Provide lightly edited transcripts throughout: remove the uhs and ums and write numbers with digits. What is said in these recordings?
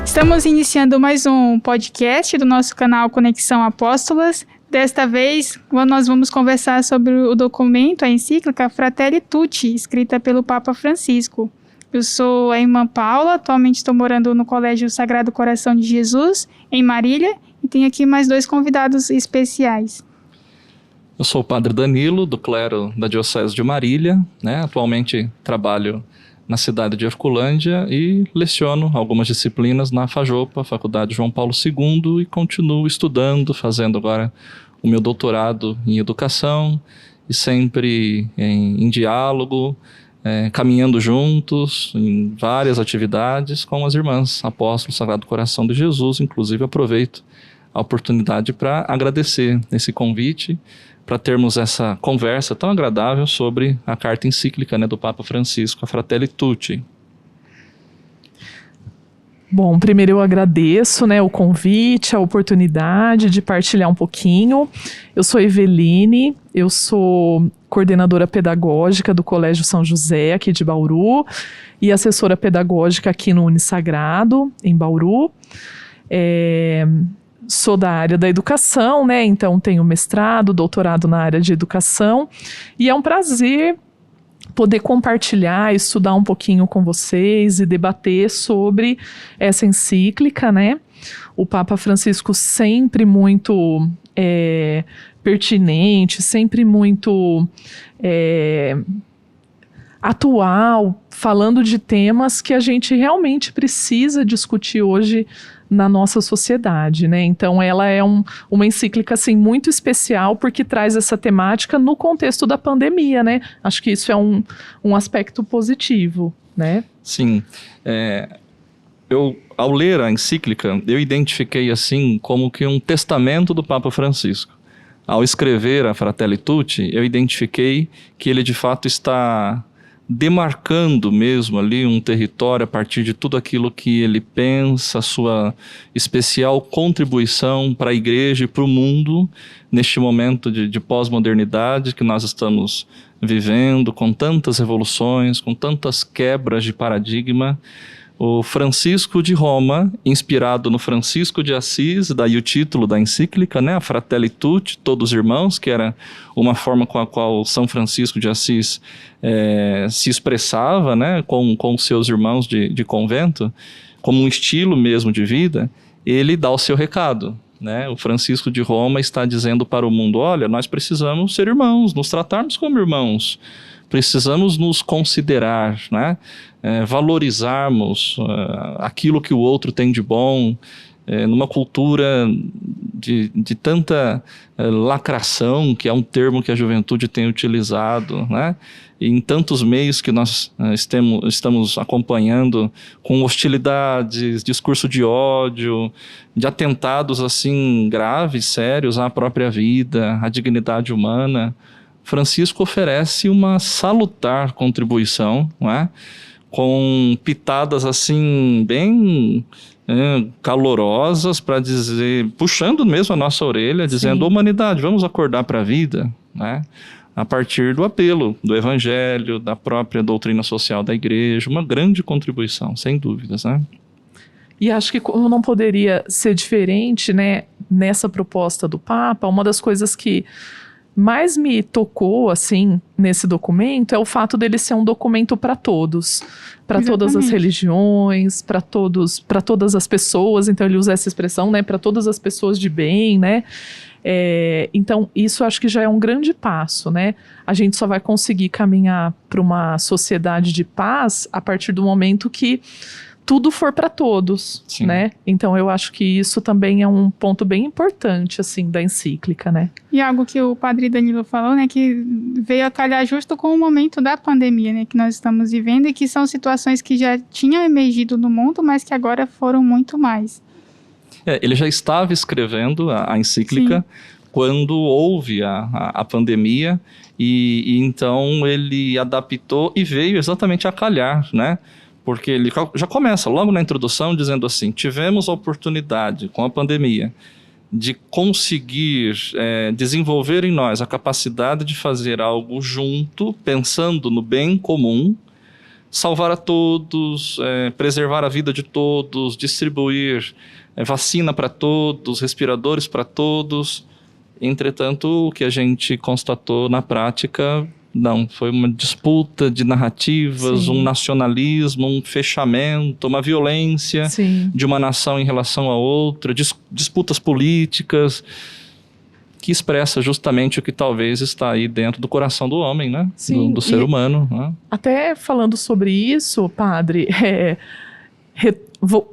Estamos iniciando mais um podcast do nosso canal Conexão Apóstolas. Desta vez, nós vamos conversar sobre o documento, a encíclica Fratelli Tutti, escrita pelo Papa Francisco. Eu sou a irmã Paula, atualmente estou morando no Colégio Sagrado Coração de Jesus, em Marília, e tenho aqui mais dois convidados especiais. Eu sou o Padre Danilo, do clero da Diocese de Marília, Atualmente trabalho na cidade de Herculândia e leciono algumas disciplinas na FAJOPA, Faculdade João Paulo II, e continuo estudando, fazendo agora o meu doutorado em educação, e sempre em diálogo, caminhando juntos em várias atividades com as irmãs apóstolos Sagrado Coração de Jesus. Inclusive aproveito a oportunidade para agradecer esse convite, para termos essa conversa tão agradável sobre a carta encíclica do Papa Francisco, a Fratelli Tutti. Bom, primeiro eu agradeço o convite, a oportunidade de partilhar um pouquinho. Eu sou Eveline, eu sou coordenadora pedagógica do Colégio São José, aqui de Bauru, e assessora pedagógica aqui no Unisagrado, em Bauru. Sou da área da educação, então tenho mestrado, doutorado na área de educação, e é um prazer poder compartilhar, estudar um pouquinho com vocês e debater sobre essa encíclica, O Papa Francisco sempre muito pertinente, sempre muito atual, falando de temas que a gente realmente precisa discutir hoje na nossa sociedade, Então ela é uma encíclica assim, muito especial, porque traz essa temática no contexto da pandemia, Acho que isso é um aspecto positivo, Sim, ao ler a encíclica, eu identifiquei assim como que um testamento do Papa Francisco. Ao escrever a Fratelli Tutti, eu identifiquei que ele de fato está demarcando mesmo ali um território a partir de tudo aquilo que ele pensa, sua especial contribuição para a igreja e para o mundo neste momento de pós-modernidade que nós estamos vivendo, com tantas revoluções, com tantas quebras de paradigma. O Francisco de Roma, inspirado no Francisco de Assis, daí o título da encíclica, a Fratelli Tutti, todos irmãos, que era uma forma com a qual São Francisco de Assis se expressava, com seus irmãos de convento, como um estilo mesmo de vida. Ele dá o seu recado, O Francisco de Roma está dizendo para o mundo: olha, nós precisamos ser irmãos, nos tratarmos como irmãos, precisamos nos considerar, valorizarmos aquilo que o outro tem de bom, numa cultura de tanta lacração, que é um termo que a juventude tem utilizado, e em tantos meios que nós estamos acompanhando, com hostilidades, discurso de ódio, de atentados assim graves, sérios à própria vida, à dignidade humana. Francisco oferece uma salutar contribuição, com pitadas assim bem calorosas, para dizer, puxando mesmo a nossa orelha, dizendo: humanidade, vamos acordar para a vida, a partir do apelo do Evangelho, da própria doutrina social da Igreja. Uma grande contribuição, sem dúvidas, E acho que como não poderia ser diferente, nessa proposta do Papa, uma das coisas que mais me tocou, assim, nesse documento é o fato dele ser um documento para todos, para todas as religiões, para todas as pessoas. Então ele usa essa expressão, para todas as pessoas de bem, Então isso acho que já é um grande passo, A gente só vai conseguir caminhar para uma sociedade de paz a partir do momento que tudo for para todos, Sim. Então eu acho que isso também é um ponto bem importante, assim, da encíclica, E algo que o Padre Danilo falou, que veio a calhar justo com o momento da pandemia, que nós estamos vivendo, e que são situações que já tinham emergido no mundo, mas que agora foram muito mais. Ele já estava escrevendo a encíclica quando houve a pandemia, e então ele adaptou e veio exatamente a calhar, Porque ele já começa logo na introdução dizendo assim: tivemos a oportunidade com a pandemia de conseguir desenvolver em nós a capacidade de fazer algo junto, pensando no bem comum, salvar a todos, preservar a vida de todos, distribuir vacina para todos, respiradores para todos. Entretanto, o que a gente constatou na prática, não, foi uma disputa de narrativas, Sim. um nacionalismo, um fechamento, uma violência Sim. de uma nação em relação a outra, disputas políticas, que expressa justamente o que talvez está aí dentro do coração do homem, né? Sim, do ser humano, né? Até falando sobre isso, padre,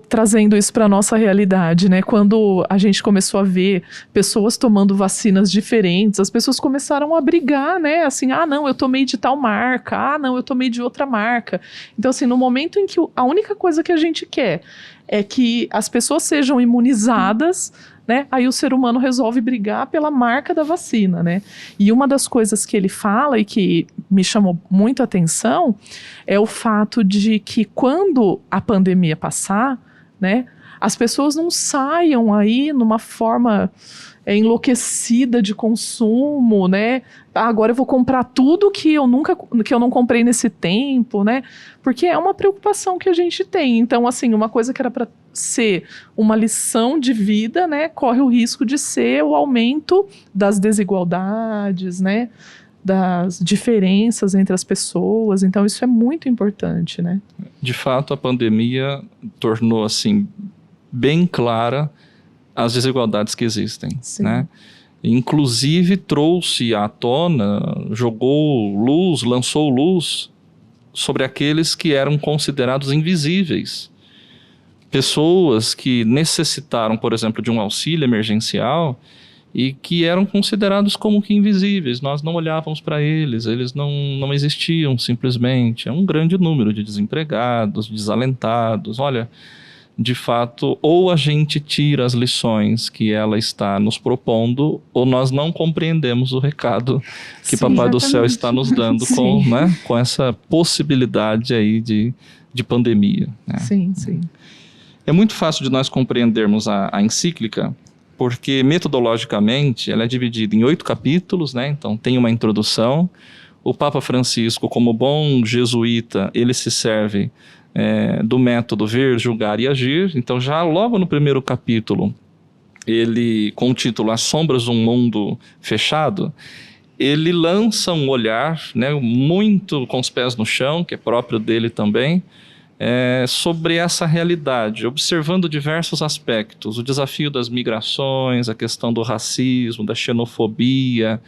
trazendo isso para a nossa realidade, né? Quando a gente começou a ver pessoas tomando vacinas diferentes, as pessoas começaram a brigar, né? Assim, não, eu tomei de tal marca, não, eu tomei de outra marca. Então, assim, no momento em que a única coisa que a gente quer é que as pessoas sejam imunizadas, né? Aí o ser humano resolve brigar pela marca da vacina, né? E uma das coisas que ele fala e que me chamou muito a atenção é o fato de que quando a pandemia passar, né, as pessoas não saiam aí numa forma enlouquecida de consumo, né? Agora eu vou comprar tudo que eu não comprei nesse tempo, né? Porque é uma preocupação que a gente tem. Então, assim, uma coisa que era para ser uma lição de vida, né, corre o risco de ser o aumento das desigualdades, né? Das diferenças entre as pessoas. Então, isso é muito importante, né? De fato, a pandemia tornou, assim, bem clara as desigualdades que existem, Sim. né? Inclusive trouxe à tona, jogou luz, lançou luz sobre aqueles que eram considerados invisíveis. Pessoas que necessitaram, por exemplo, de um auxílio emergencial e que eram considerados como que invisíveis. Nós não olhávamos para eles não existiam simplesmente. É um grande número de desempregados, desalentados. Olha, de fato, ou a gente tira as lições que ela está nos propondo, ou nós não compreendemos o recado que Sim, Papai do Céu exatamente. está nos dando com essa possibilidade aí de pandemia, né? Sim, sim. É muito fácil de nós compreendermos a encíclica, porque metodologicamente ela é dividida em 8 capítulos, né? Então tem uma introdução. O Papa Francisco, como bom jesuíta, ele se serve do método ver, julgar e agir. Então já logo no primeiro capítulo, ele com o título As Sombras de um Mundo Fechado, ele lança um olhar, né, muito com os pés no chão, que é próprio dele também, sobre essa realidade, observando diversos aspectos, o desafio das migrações, a questão do racismo, da xenofobia,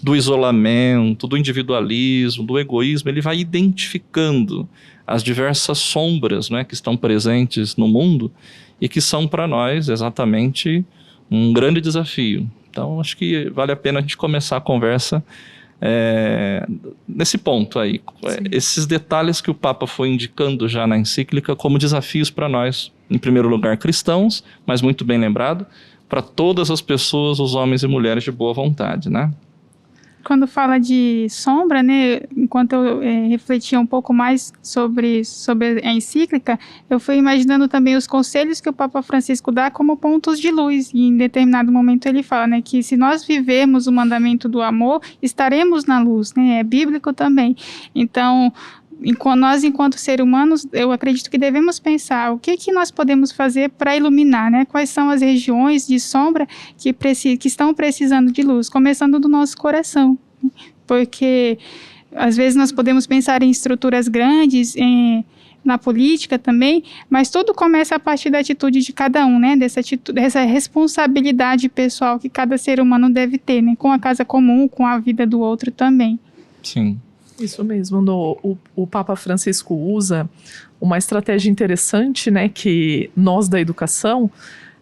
do isolamento, do individualismo, do egoísmo. Ele vai identificando as diversas sombras, né, que estão presentes no mundo e que são para nós exatamente um grande desafio. Então acho que vale a pena a gente começar a conversa nesse ponto aí. Esses detalhes que o Papa foi indicando já na encíclica como desafios para nós, em primeiro lugar cristãos, mas muito bem lembrado, para todas as pessoas, os homens e mulheres de boa vontade, né? Quando fala de sombra, né, enquanto eu refletia um pouco mais sobre a encíclica, eu fui imaginando também os conselhos que o Papa Francisco dá como pontos de luz. E em determinado momento ele fala, né, que se nós vivermos o mandamento do amor, estaremos na luz, né, é bíblico também. Então, nós, enquanto seres humanos, eu acredito que devemos pensar o que nós podemos fazer para iluminar, né? Quais são as regiões de sombra que estão precisando de luz, começando do nosso coração. Porque, às vezes, nós podemos pensar em estruturas grandes, na política também, mas tudo começa a partir da atitude de cada um, né? Dessa responsabilidade pessoal que cada ser humano deve ter, né? Com a casa comum, com a vida do outro também. Sim. Isso mesmo, o Papa Francisco usa uma estratégia interessante, né, que nós da educação,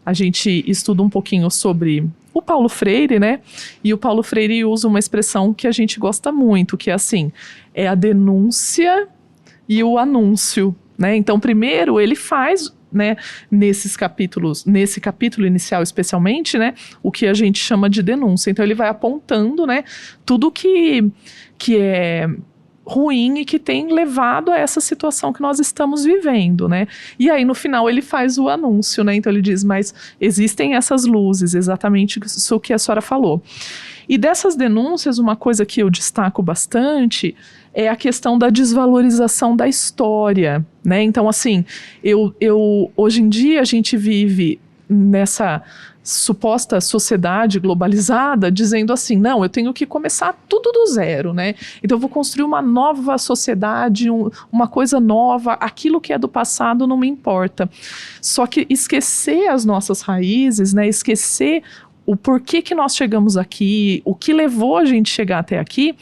a gente estuda um pouquinho sobre o Paulo Freire, né, e o Paulo Freire usa uma expressão que a gente gosta muito, que é assim, é a denúncia e o anúncio, né, então primeiro ele faz, né, nesse capítulo inicial especialmente, né, o que a gente chama de denúncia, então ele vai apontando, né, tudo que é ruim e que tem levado a essa situação que nós estamos vivendo, né? E aí no final ele faz o anúncio, né? Então ele diz, mas existem essas luzes, exatamente isso que a senhora falou. E dessas denúncias, uma coisa que eu destaco bastante é a questão da desvalorização da história, né? Então assim, hoje em dia a gente vive nessa suposta sociedade globalizada, dizendo assim, não, eu tenho que começar tudo do zero, né? Então eu vou construir uma nova sociedade, uma coisa nova, aquilo que é do passado não me importa. Só que esquecer as nossas raízes, né? Esquecer o porquê que nós chegamos aqui, o que levou a gente chegar até aqui,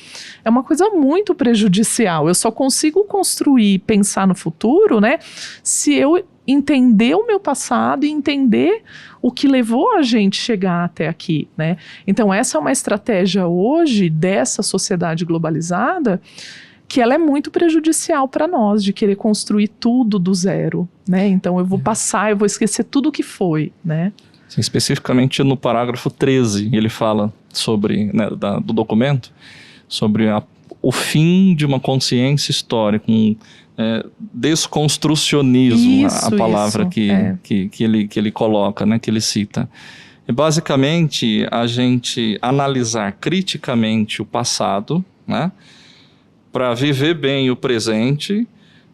é uma coisa muito prejudicial. Eu só consigo construir, pensar no futuro, né? Se eu entender o meu passado e entender o que levou a gente chegar até aqui, né? Então essa é uma estratégia hoje dessa sociedade globalizada que ela é muito prejudicial para nós, de querer construir tudo do zero, né? Então eu vou passar, eu vou esquecer tudo o que foi, né? Sim, especificamente no parágrafo 13, ele fala sobre, né, do documento, sobre o fim de uma consciência histórica, desconstrucionismo, a palavra que ele coloca, né, que ele cita. É basicamente a gente analisar criticamente o passado, né, para viver bem o presente,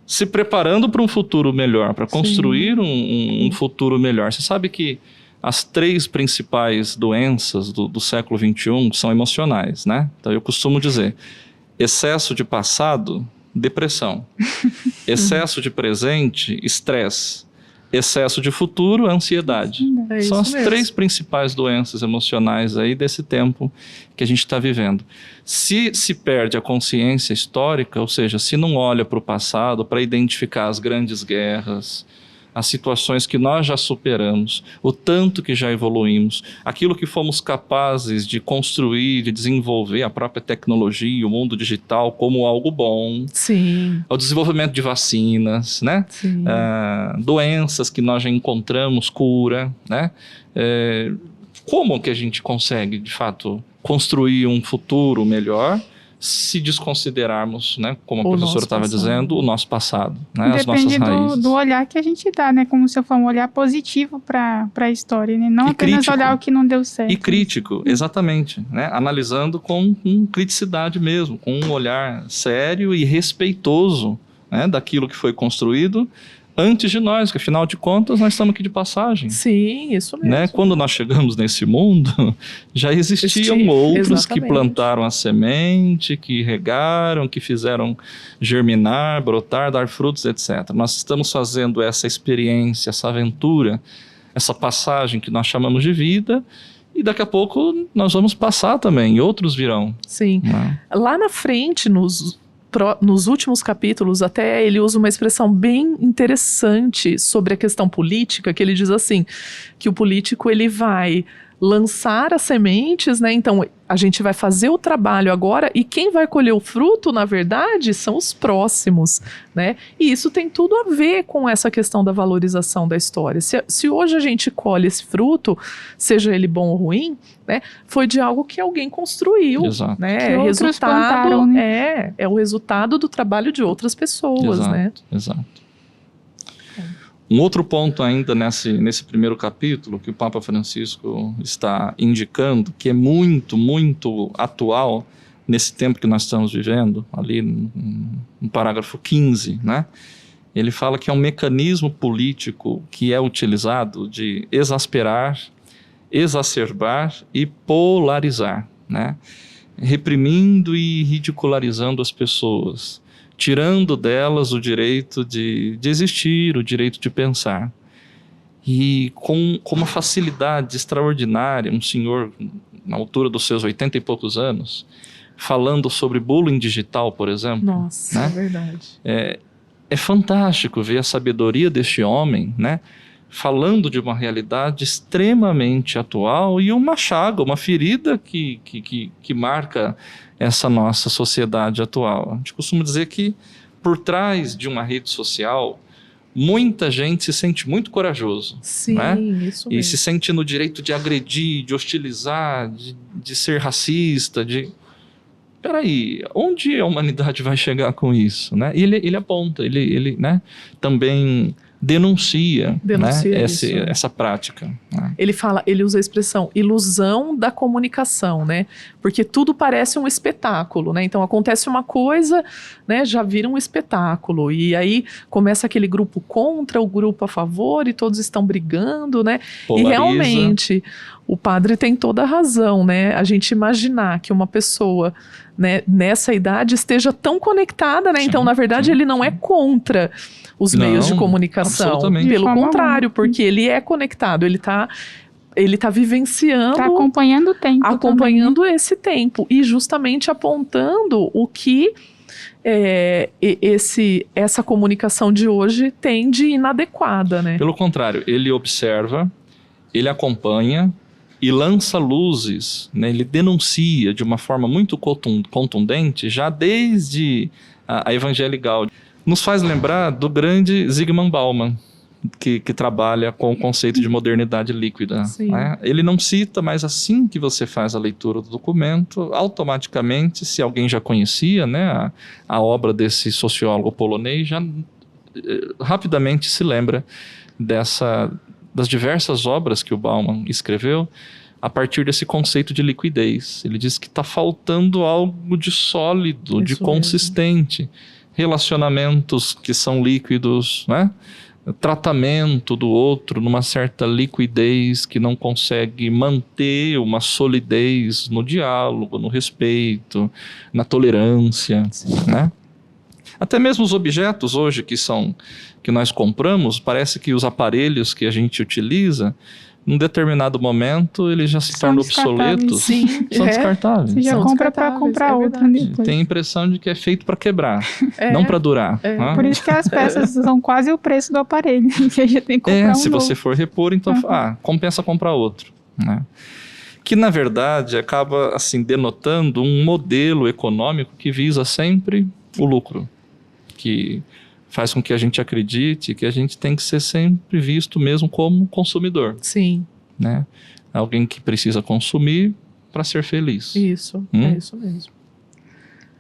se preparando para um futuro melhor, para construir um futuro melhor. Você sabe que as 3 principais doenças do século XXI são emocionais, né? Então eu costumo dizer, excesso de passado, depressão. Excesso de presente, estresse. Excesso de futuro, ansiedade. São as 3 principais doenças emocionais aí desse tempo que a gente está vivendo. Se perde a consciência histórica, ou seja, se não olha para o passado para identificar as grandes guerras, as situações que nós já superamos, o tanto que já evoluímos, aquilo que fomos capazes de construir, de desenvolver, a própria tecnologia, o mundo digital como algo bom. Sim. O desenvolvimento de vacinas, né? Doenças que nós já encontramos cura, né? Como que a gente consegue, de fato, construir um futuro melhor se desconsiderarmos, né, como a professora estava dizendo, o nosso passado, né, as nossas raízes. Depende do olhar que a gente dá, né, como o senhor falou, um olhar positivo para a história, né, não apenas crítico, olhar o que não deu certo. E crítico, exatamente, né, analisando com criticidade mesmo, com um olhar sério e respeitoso, né, daquilo que foi construído antes de nós, que afinal de contas nós estamos aqui de passagem. Sim, isso mesmo. Né? Quando nós chegamos nesse mundo, já existiam outros que plantaram a semente, que regaram, que fizeram germinar, brotar, dar frutos, etc. Nós estamos fazendo essa experiência, essa aventura, essa passagem que nós chamamos de vida, e daqui a pouco nós vamos passar também, e outros virão. Sim. Né? Lá na frente, nos últimos capítulos, até ele usa uma expressão bem interessante sobre a questão política, que ele diz assim, que o político ele vai lançar as sementes, né? Então a gente vai fazer o trabalho agora e quem vai colher o fruto, na verdade, são os próximos, né? E isso tem tudo a ver com essa questão da valorização da história. Se hoje a gente colhe esse fruto, seja ele bom ou ruim, né? Foi de algo que alguém construiu, Exato. né? Que outros plantaram, né? É o resultado do trabalho de outras pessoas, exato, né? Exato. Um outro ponto ainda nesse primeiro capítulo que o Papa Francisco está indicando, que é muito, muito atual nesse tempo que nós estamos vivendo, ali no parágrafo 15, né? Ele fala que é um mecanismo político que é utilizado de exasperar, exacerbar e polarizar, né? Reprimindo e ridicularizando as pessoas, tirando delas o direito de existir, o direito de pensar. E com uma facilidade extraordinária, um senhor na altura dos seus 80 e poucos anos, falando sobre bullying digital, por exemplo. Nossa, né? É verdade. É fantástico ver a sabedoria deste homem, né? Falando de uma realidade extremamente atual e uma chaga, uma ferida que marca essa nossa sociedade atual. A gente costuma dizer que por trás de uma rede social, muita gente se sente muito corajoso. Sim, né? Isso mesmo. E se sente no direito de agredir, de hostilizar, de ser racista, peraí, onde a humanidade vai chegar com isso? Né? E ele aponta, ele né, também denuncia né, isso. essa prática. Né? Ele usa a expressão ilusão da comunicação, né? Porque tudo parece um espetáculo, né? Então acontece uma coisa, né? Já vira um espetáculo. E aí começa aquele grupo contra, o grupo a favor, e todos estão brigando, né? Polariza. E realmente o padre tem toda a razão, né? A gente imaginar que uma pessoa, né, nessa idade esteja tão conectada, né? Sim, então, na verdade, ele não é contra os meios de comunicação. Absolutamente. Pelo contrário, alguma. porque ele é conectado, ele tá vivenciando, Tá acompanhando o tempo. acompanhando também, né? esse tempo e justamente apontando o que essa comunicação de hoje tem de inadequada, né? Pelo contrário, ele observa, ele acompanha e lança luzes, né? Ele denuncia de uma forma muito contundente, já desde a Evangelii Gaudium. Nos faz lembrar do grande Zygmunt Bauman, que trabalha com o conceito de modernidade líquida. Né? Ele não cita, mas assim que você faz a leitura do documento, automaticamente, se alguém já conhecia, né, a obra desse sociólogo polonês, já rapidamente se lembra das diversas obras que o Bauman escreveu a partir desse conceito de liquidez. Ele diz que está faltando algo de sólido, de consistente. Relacionamentos que são líquidos, né? Tratamento do outro numa certa liquidez que não consegue manter uma solidez no diálogo, no respeito, na tolerância, né? Até mesmo os objetos hoje que nós compramos, parece que os aparelhos que a gente utiliza, num determinado momento, eles já se tornam obsoletos. Sim, são descartáveis. Você já compra para comprar outra depois. Tem a impressão de que é feito para quebrar, não para durar. Né? Por isso que as peças são quase o preço do aparelho, que a gente tem que comprar se você for repor, então compensa comprar outro. Né? Que, na verdade, acaba assim, denotando um modelo econômico que visa sempre o lucro, que faz com que a gente acredite que a gente tem que ser sempre visto mesmo como consumidor. Sim. Né? Alguém que precisa consumir para ser feliz. Isso, é isso mesmo.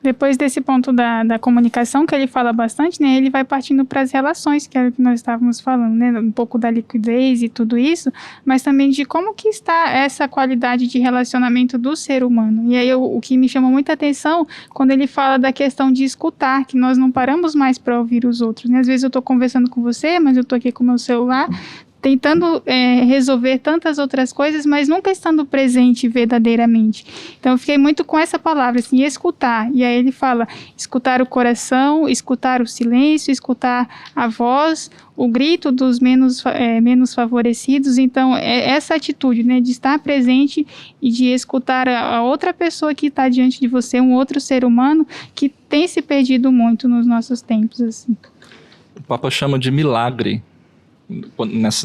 Depois desse ponto da comunicação, que ele fala bastante, né, ele vai partindo para as relações, que era o que nós estávamos falando, né, um pouco da liquidez e tudo isso, mas também de como que está essa qualidade de relacionamento do ser humano. E aí o que me chamou muita atenção, quando ele fala da questão de escutar, que nós não paramos mais para ouvir os outros, né? Às vezes eu estou conversando com você, mas eu estou aqui com o meu celular, tentando resolver tantas outras coisas, mas nunca estando presente verdadeiramente. Então eu fiquei muito com essa palavra, assim, escutar. E aí ele fala, escutar o coração, escutar o silêncio, escutar a voz, o grito dos menos favorecidos. Então essa atitude, né, de estar presente e de escutar a outra pessoa que está diante de você, um outro ser humano que tem se perdido muito nos nossos tempos. Assim. O Papa chama de milagre.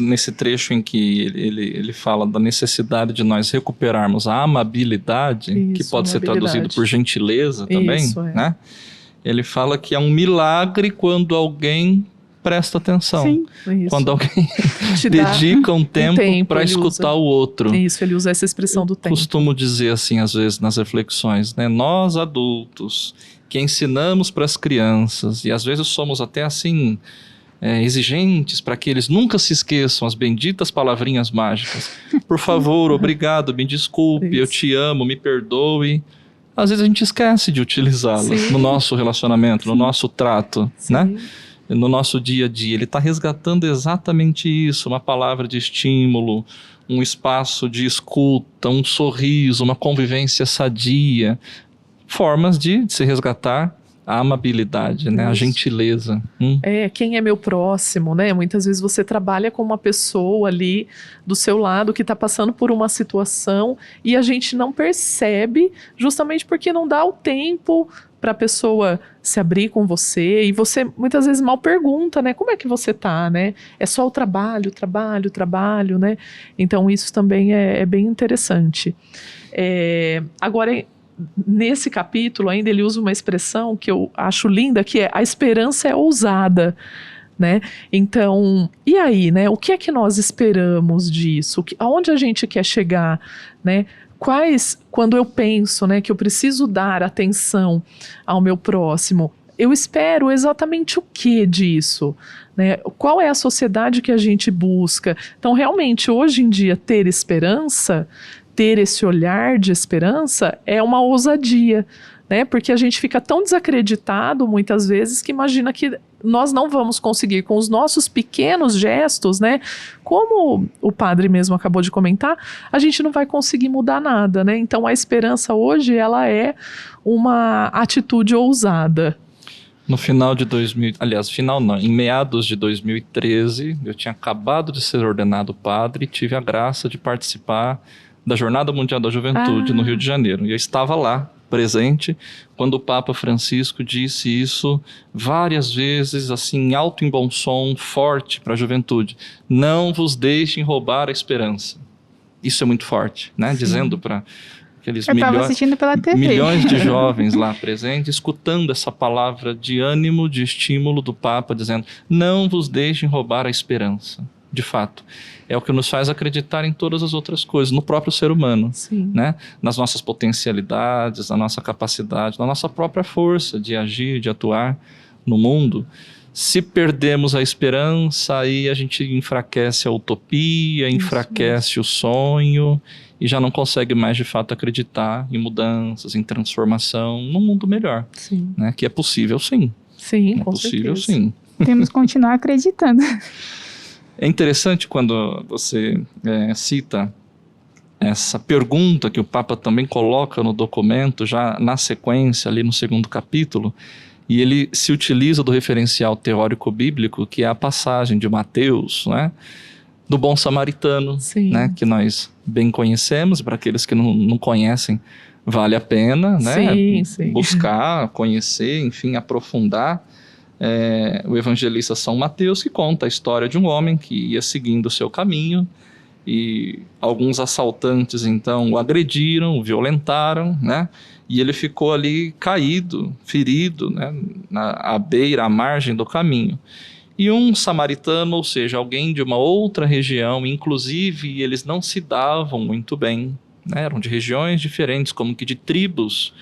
Nesse trecho em que ele fala da necessidade de nós recuperarmos a amabilidade, que pode ser traduzido por gentileza também, né? Ele fala que é um milagre quando alguém presta atenção, quando alguém dedica um tempo para escutar o outro. Isso, ele usa essa expressão do tempo. Costumo dizer assim, às vezes, nas reflexões, né? Nós adultos, que ensinamos para as crianças, e às vezes somos até assim... exigentes para que eles nunca se esqueçam as benditas palavrinhas mágicas. Por favor, obrigado, me desculpe, eu te amo, me perdoe. Às vezes a gente esquece de utilizá-las no nosso relacionamento, no nosso trato, né? No nosso dia a dia. Ele está resgatando exatamente isso, uma palavra de estímulo, um espaço de escuta, um sorriso, uma convivência sadia. Formas de se resgatar a amabilidade, né? A gentileza. Quem é meu próximo, né? Muitas vezes você trabalha com uma pessoa ali do seu lado que está passando por uma situação e a gente não percebe justamente porque não dá o tempo para a pessoa se abrir com você e você muitas vezes mal pergunta, né? Como é que você tá, né? É só o trabalho, né? Então isso também é bem interessante. Agora, nesse capítulo ainda ele usa uma expressão que eu acho linda, que é a esperança é ousada, né? Então, e aí, né? O que é que nós esperamos disso? Aonde a gente quer chegar, né? quando eu penso, né, que eu preciso dar atenção ao meu próximo, eu espero exatamente o que disso, né? Qual é a sociedade que a gente busca? Então, realmente, hoje em dia, ter esperança, ter esse olhar de esperança é uma ousadia, né? Porque a gente fica tão desacreditado muitas vezes que imagina que nós não vamos conseguir com os nossos pequenos gestos, né? Como o padre mesmo acabou de comentar, a gente não vai conseguir mudar nada, né? Então a esperança hoje, ela é uma atitude ousada. No final de em meados de 2013, eu tinha acabado de ser ordenado padre e tive a graça de participar da Jornada Mundial da Juventude no Rio de Janeiro. E eu estava lá, presente, quando o Papa Francisco disse isso várias vezes, assim, alto em bom som, forte para a juventude. Não vos deixem roubar a esperança. Isso é muito forte, né? Sim. Dizendo para aqueles milhões de jovens lá presentes, escutando essa palavra de ânimo, de estímulo do Papa, dizendo, não vos deixem roubar a esperança. De fato, é o que nos faz acreditar em todas as outras coisas, no próprio ser humano, né? Nas nossas potencialidades, na nossa capacidade, na nossa própria força de agir, de atuar no mundo. Se perdemos a esperança, aí a gente enfraquece a utopia, enfraquece o sonho e já não consegue mais de fato acreditar em mudanças, em transformação, num mundo melhor, né? Que é possível sim. Sim, é com possível certeza. Sim. Temos que continuar acreditando. É interessante quando você cita essa pergunta que o Papa também coloca no documento, já na sequência, ali no 2º capítulo, e ele se utiliza do referencial teórico bíblico, que é a passagem de Mateus, né, do bom samaritano, né, que nós bem conhecemos, para aqueles que não conhecem, vale a pena, né, buscar, conhecer, enfim, aprofundar. O evangelista São Mateus, que conta a história de um homem que ia seguindo o seu caminho e alguns assaltantes então o agrediram, o violentaram, né? E ele ficou ali caído, ferido, né? À beira, à margem do caminho. E um samaritano, ou seja, alguém de uma outra região, inclusive eles não se davam muito bem, né? Eram de regiões diferentes, como que de tribos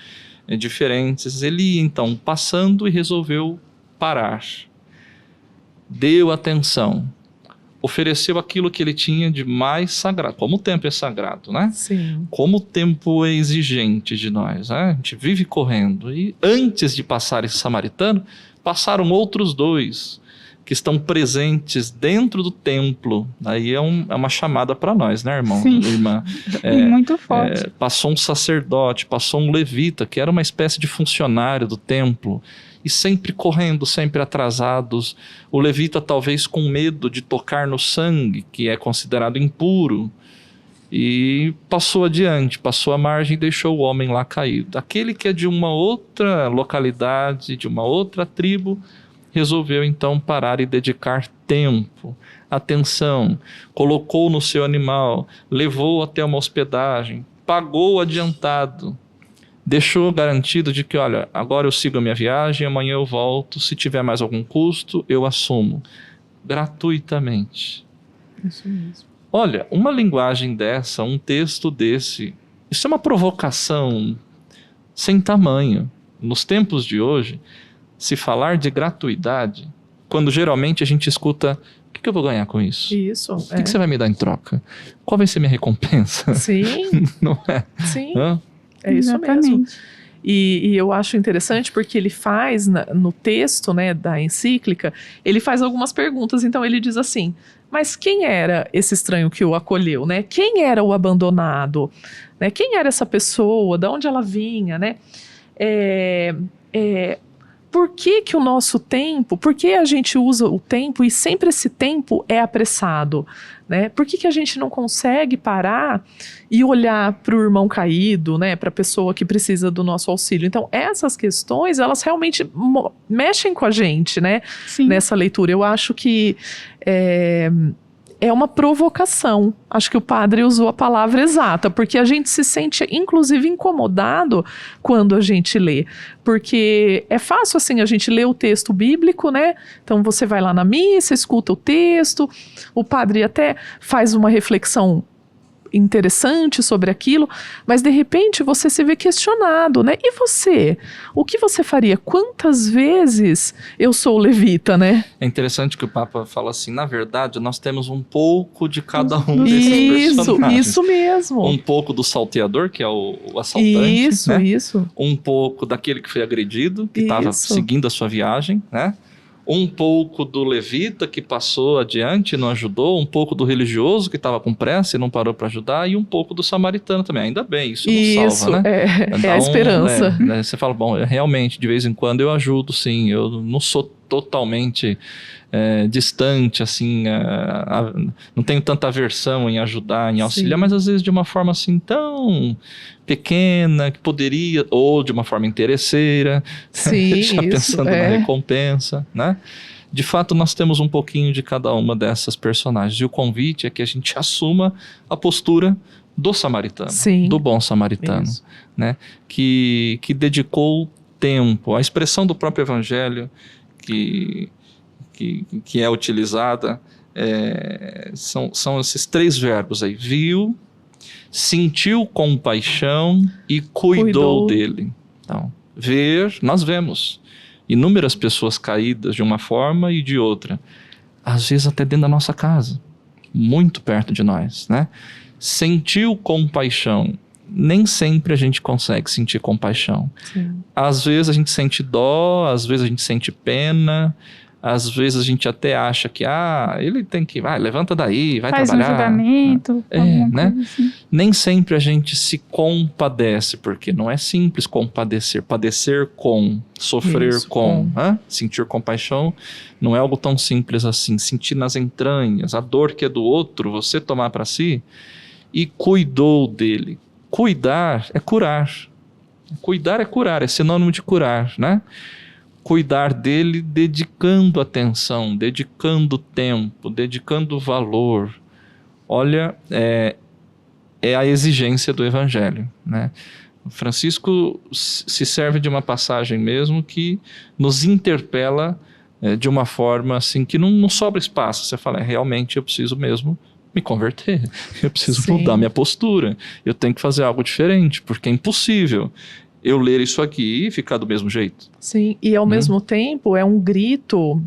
diferentes. Ele ia então passando e resolveu parar, deu atenção, ofereceu aquilo que ele tinha de mais sagrado. Como o tempo é sagrado, né? Sim. Como o tempo é exigente de nós, né? A gente vive correndo. E antes de passar esse samaritano, passaram outros 2 que estão presentes dentro do templo. Aí é uma chamada para nós, né, irmão? Sim. Irmã. Muito forte. Passou um sacerdote, passou um levita, que era uma espécie de funcionário do templo, e sempre correndo, sempre atrasados. O levita talvez com medo de tocar no sangue, que é considerado impuro, e passou adiante, passou a margem e deixou o homem lá caído. Aquele que é de uma outra localidade, de uma outra tribo, resolveu então parar e dedicar tempo, atenção, colocou no seu animal, levou até uma hospedagem, pagou adiantado, deixou garantido de que, olha, agora eu sigo a minha viagem, amanhã eu volto, se tiver mais algum custo, eu assumo, gratuitamente. Isso mesmo. Olha, uma linguagem dessa, um texto desse, isso é uma provocação sem tamanho. Nos tempos de hoje, se falar de gratuidade, quando geralmente a gente escuta, o que eu vou ganhar com isso? Isso. O que você vai me dar em troca? Qual vai ser minha recompensa? Sim. Não é? Sim. Hã? É isso Exatamente. mesmo. E eu acho interessante porque ele faz, no texto, né, da encíclica, ele faz algumas perguntas. Então ele diz assim, mas quem era esse estranho que o acolheu, né? Quem era o abandonado? Né? Quem era essa pessoa? De onde ela vinha, né? Por que o nosso tempo, por que a gente usa o tempo e sempre esse tempo é apressado, né? Por que a gente não consegue parar e olhar para o irmão caído, né? Para a pessoa que precisa do nosso auxílio? Então, essas questões, elas realmente mexem com a gente, né? Sim. Nessa leitura. Eu acho que é uma provocação. Acho que o padre usou a palavra exata, porque a gente se sente, inclusive, incomodado quando a gente lê. Porque é fácil, assim, a gente ler o texto bíblico, né? Então, você vai lá na missa, escuta o texto, o padre até faz uma reflexão interessante sobre aquilo, mas de repente você se vê questionado, né? E você? O que você faria? Quantas vezes eu sou levita, né? É interessante que o Papa fala assim, na verdade, nós temos um pouco de cada um desses personagens. Isso mesmo. Um pouco do salteador, que é o assaltante, né? Isso. Um pouco daquele que foi agredido, que estava seguindo a sua viagem, né? Um pouco do levita que passou adiante e não ajudou, um pouco do religioso que estava com pressa e não parou para ajudar, e um pouco do samaritano também. Ainda bem, isso nos salva, né? É a esperança. Né? Você fala, bom, realmente, de vez em quando eu ajudo, sim, eu não sou totalmente distante, assim, não tenho tanta aversão em ajudar, em auxiliar, mas às vezes de uma forma assim tão pequena que poderia, ou de uma forma interesseira, já pensando na recompensa, né? De fato, nós temos um pouquinho de cada uma dessas personagens, e o convite é que a gente assuma a postura do samaritano, do bom samaritano, né? Que dedicou tempo. A expressão do próprio evangelho que é utilizada são esses 3 verbos aí: viu, sentiu compaixão e cuidou dele. Então, ver, nós vemos inúmeras pessoas caídas de uma forma e de outra, às vezes até dentro da nossa casa, muito perto de nós, né? Sentiu compaixão. Nem sempre a gente consegue sentir compaixão. Às vezes a gente sente dó, às vezes a gente sente pena, às vezes a gente até acha que ele tem que, levanta daí, vai trabalhar. Faz um julgamento, né? Assim. Nem sempre a gente se compadece, porque não é simples compadecer. Padecer com, sofrer sentir compaixão não é algo tão simples assim. Sentir nas entranhas, a dor que é do outro, você tomar para si, e cuidou dele. Cuidar é curar. Cuidar é curar, é sinônimo de curar, né? Cuidar dele dedicando atenção, dedicando tempo, dedicando valor. Olha, é a exigência do Evangelho, né? Francisco se serve de uma passagem mesmo que nos interpela de uma forma assim que não sobra espaço. Você fala, realmente eu preciso mesmo me converter, eu preciso mudar minha postura, eu tenho que fazer algo diferente, porque é impossível eu ler isso aqui e ficar do mesmo jeito. Sim, e ao mesmo tempo é um grito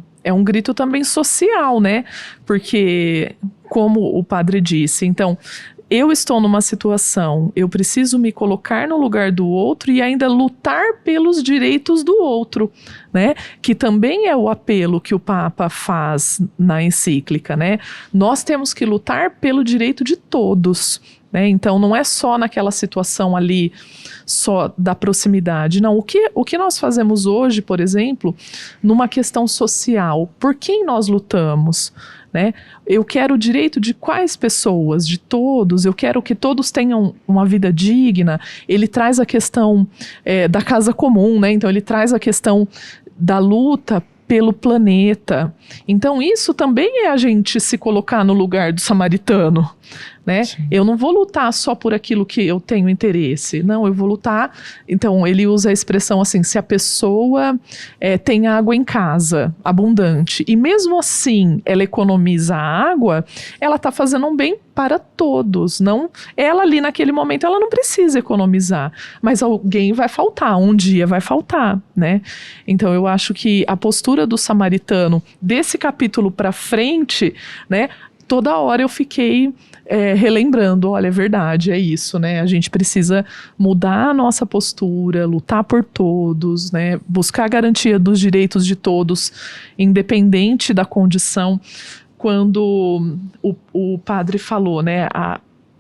também social, né? Porque, como o padre disse, então, eu estou numa situação, eu preciso me colocar no lugar do outro e ainda lutar pelos direitos do outro, né? Que também é o apelo que o Papa faz na encíclica, né? Nós temos que lutar pelo direito de todos, né? Então não é só naquela situação ali, só da proximidade. Não, o que nós fazemos hoje, por exemplo, numa questão social, por quem nós lutamos? Né? Eu quero o direito de quais pessoas? De todos. Eu quero que todos tenham uma vida digna. Ele traz a questão da casa comum, né? Então ele traz a questão da luta pelo planeta. Então isso também é a gente se colocar no lugar do samaritano, né? Eu não vou lutar só por aquilo que eu tenho interesse, não, eu vou lutar. Então ele usa a expressão assim, se a pessoa tem água em casa, abundante, e mesmo assim ela economiza a água, ela está fazendo um bem para todos, não, ela ali naquele momento ela não precisa economizar, mas alguém vai faltar, um dia vai faltar, né? Então eu acho que a postura do samaritano desse capítulo para frente, né, toda hora eu fiquei relembrando, olha, é verdade, é isso, né? A gente precisa mudar a nossa postura, lutar por todos, né? Buscar a garantia dos direitos de todos, independente da condição. Quando o padre falou, né,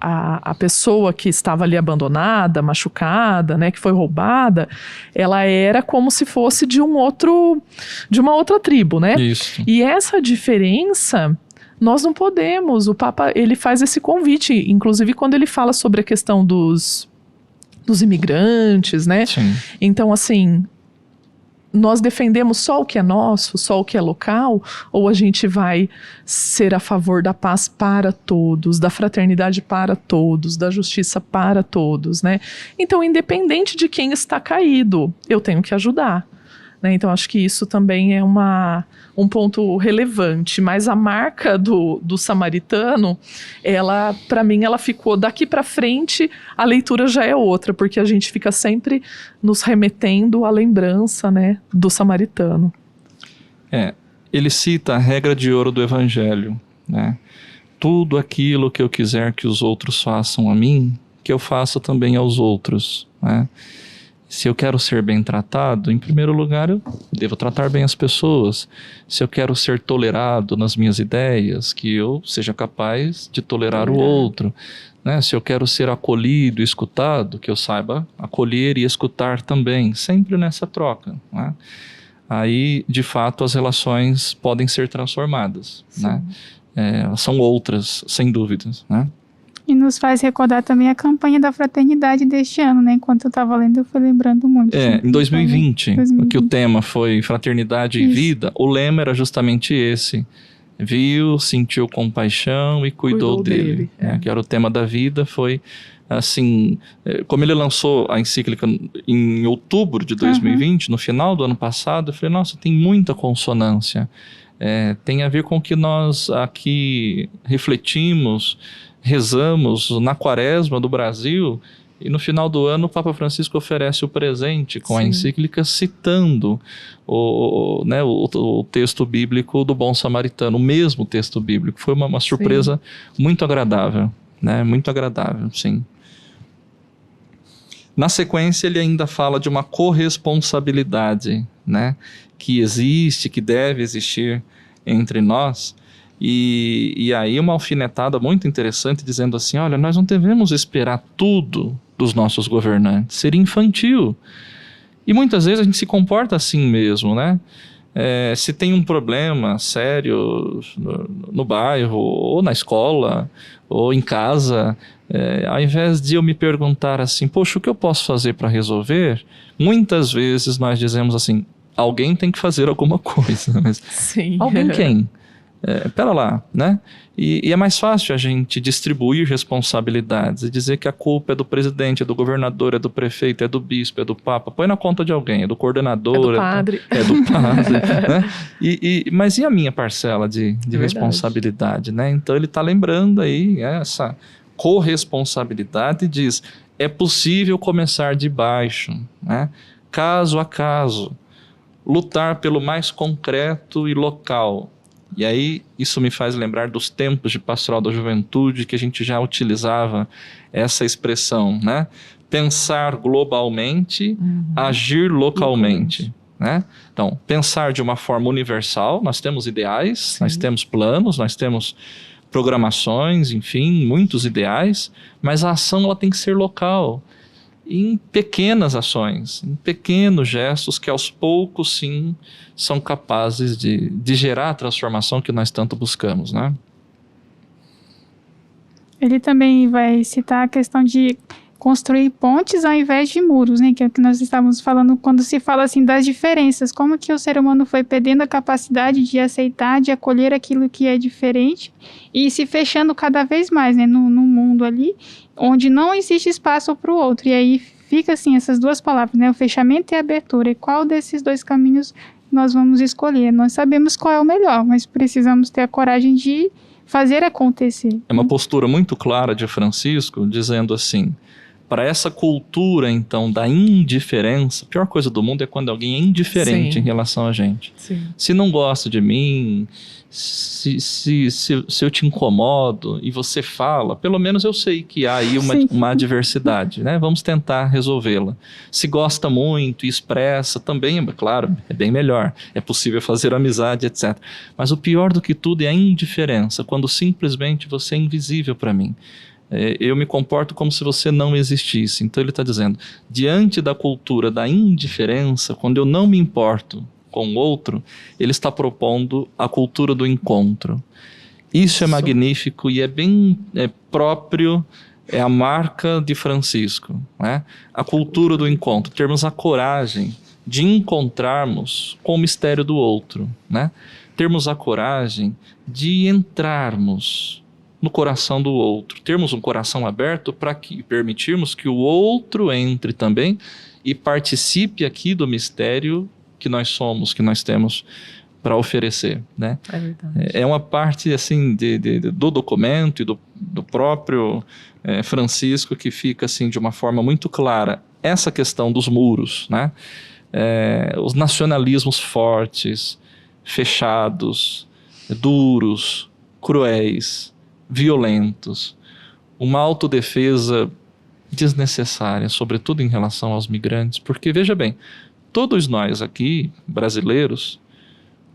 a pessoa que estava ali abandonada, machucada, né, que foi roubada, ela era como se fosse de uma outra tribo, né? Isso. E essa diferença nós não podemos. O Papa, ele faz esse convite, inclusive quando ele fala sobre a questão dos imigrantes, né? Sim. Então, assim, nós defendemos só o que é nosso, só o que é local, ou a gente vai ser a favor da paz para todos, da fraternidade para todos, da justiça para todos, né? Então, independente de quem está caído, eu tenho que ajudar, né? Então acho que isso também é um ponto relevante, mas a marca do samaritano, ela, para mim, ela ficou daqui para frente, a leitura já é outra, porque a gente fica sempre nos remetendo à lembrança, né, do samaritano. Ele cita a regra de ouro do Evangelho, né? Tudo aquilo que eu quiser que os outros façam a mim, que eu faça também aos outros, né? Se eu quero ser bem tratado, em primeiro lugar eu devo tratar bem as pessoas. Se eu quero ser tolerado nas minhas ideias, que eu seja capaz de tolerar o outro, né? Se eu quero ser acolhido e escutado, que eu saiba acolher e escutar também, sempre nessa troca, né? Aí, de fato, as relações podem ser transformadas, né? São outras, sem dúvidas, né? E nos faz recordar também a campanha da fraternidade deste ano, né? Enquanto eu estava lendo, eu fui lembrando muito. Em 2020, que o tema foi Fraternidade e Vida, o lema era justamente esse. Viu, sentiu compaixão e cuidou dele. Que era o tema da vida, foi assim, como ele lançou a encíclica em outubro de 2020, no final do ano passado, eu falei, nossa, tem muita consonância. Tem a ver com o que nós aqui refletimos, rezamos na quaresma do Brasil, e no final do ano o Papa Francisco oferece o presente com a encíclica citando o texto bíblico do Bom Samaritano, o mesmo texto bíblico. Foi uma surpresa muito agradável, né? Muito agradável, sim. Na sequência ele ainda fala de uma corresponsabilidade, né? Que existe, que deve existir entre nós. E aí uma alfinetada muito interessante dizendo assim, olha, nós não devemos esperar tudo dos nossos governantes, seria infantil. E muitas vezes a gente se comporta assim mesmo, né? Se tem um problema sério no bairro, ou na escola, ou em casa, ao invés de eu me perguntar assim, poxa, o que eu posso fazer para resolver? Muitas vezes nós dizemos assim, alguém tem que fazer alguma coisa. Mas alguém quem? Pera lá, né? E é mais fácil a gente distribuir responsabilidades e dizer que a culpa é do presidente, é do governador, é do prefeito, é do bispo, é do papa. Põe na conta de alguém, é do coordenador. É do padre. É do padre, né? Mas e a minha parcela de responsabilidade, né? Então ele está lembrando aí essa corresponsabilidade e diz, é possível começar de baixo, né? Caso a caso, lutar pelo mais concreto e local. E aí isso me faz lembrar dos tempos de pastoral da juventude, que a gente já utilizava essa expressão, né? Pensar globalmente, agir localmente, né? Então, pensar de uma forma universal, nós temos ideais, nós temos planos, nós temos programações, enfim, muitos ideais, mas a ação ela tem que ser local, em pequenas ações, em pequenos gestos que aos poucos, sim, são capazes de gerar a transformação que nós tanto buscamos, né? Ele também vai citar a questão de construir pontes ao invés de muros, né? Que é o que nós estávamos falando quando se fala assim das diferenças, como que o ser humano foi perdendo a capacidade de aceitar, de acolher aquilo que é diferente e se fechando cada vez mais, né? No mundo ali, onde não existe espaço para o outro. E aí fica assim essas duas palavras, né? O fechamento e a abertura. E qual desses dois caminhos nós vamos escolher? Nós sabemos qual é o melhor, mas precisamos ter a coragem de fazer acontecer. É uma postura muito clara de Francisco, dizendo assim, para essa cultura, então, da indiferença, a pior coisa do mundo é quando alguém é indiferente em relação a gente. Se não gosta de mim, se eu te incomodo e você fala, pelo menos eu sei que há aí uma adversidade, né? Vamos tentar resolvê-la. Se gosta muito e expressa, também, claro, é bem melhor. É possível fazer amizade, etc. Mas o pior do que tudo é a indiferença, quando simplesmente você é invisível para mim. Eu me comporto como se você não existisse. Então ele está dizendo, diante da cultura da indiferença, quando eu não me importo com o outro, ele está propondo a cultura do encontro. Isso é magnífico e é bem próprio, é a marca de Francisco, né? A cultura do encontro, termos a coragem de encontrarmos com o mistério do outro, né? Termos a coragem de entrarmos no coração do outro, termos um coração aberto para permitirmos que o outro entre também e participe aqui do mistério que nós somos, que nós temos para oferecer, né? É verdade. É uma parte assim do documento e do próprio Francisco que fica assim de uma forma muito clara essa questão dos muros, né? Os nacionalismos fortes, fechados, duros, cruéis, violentos, uma autodefesa desnecessária, sobretudo em relação aos migrantes, porque veja bem, todos nós aqui, brasileiros,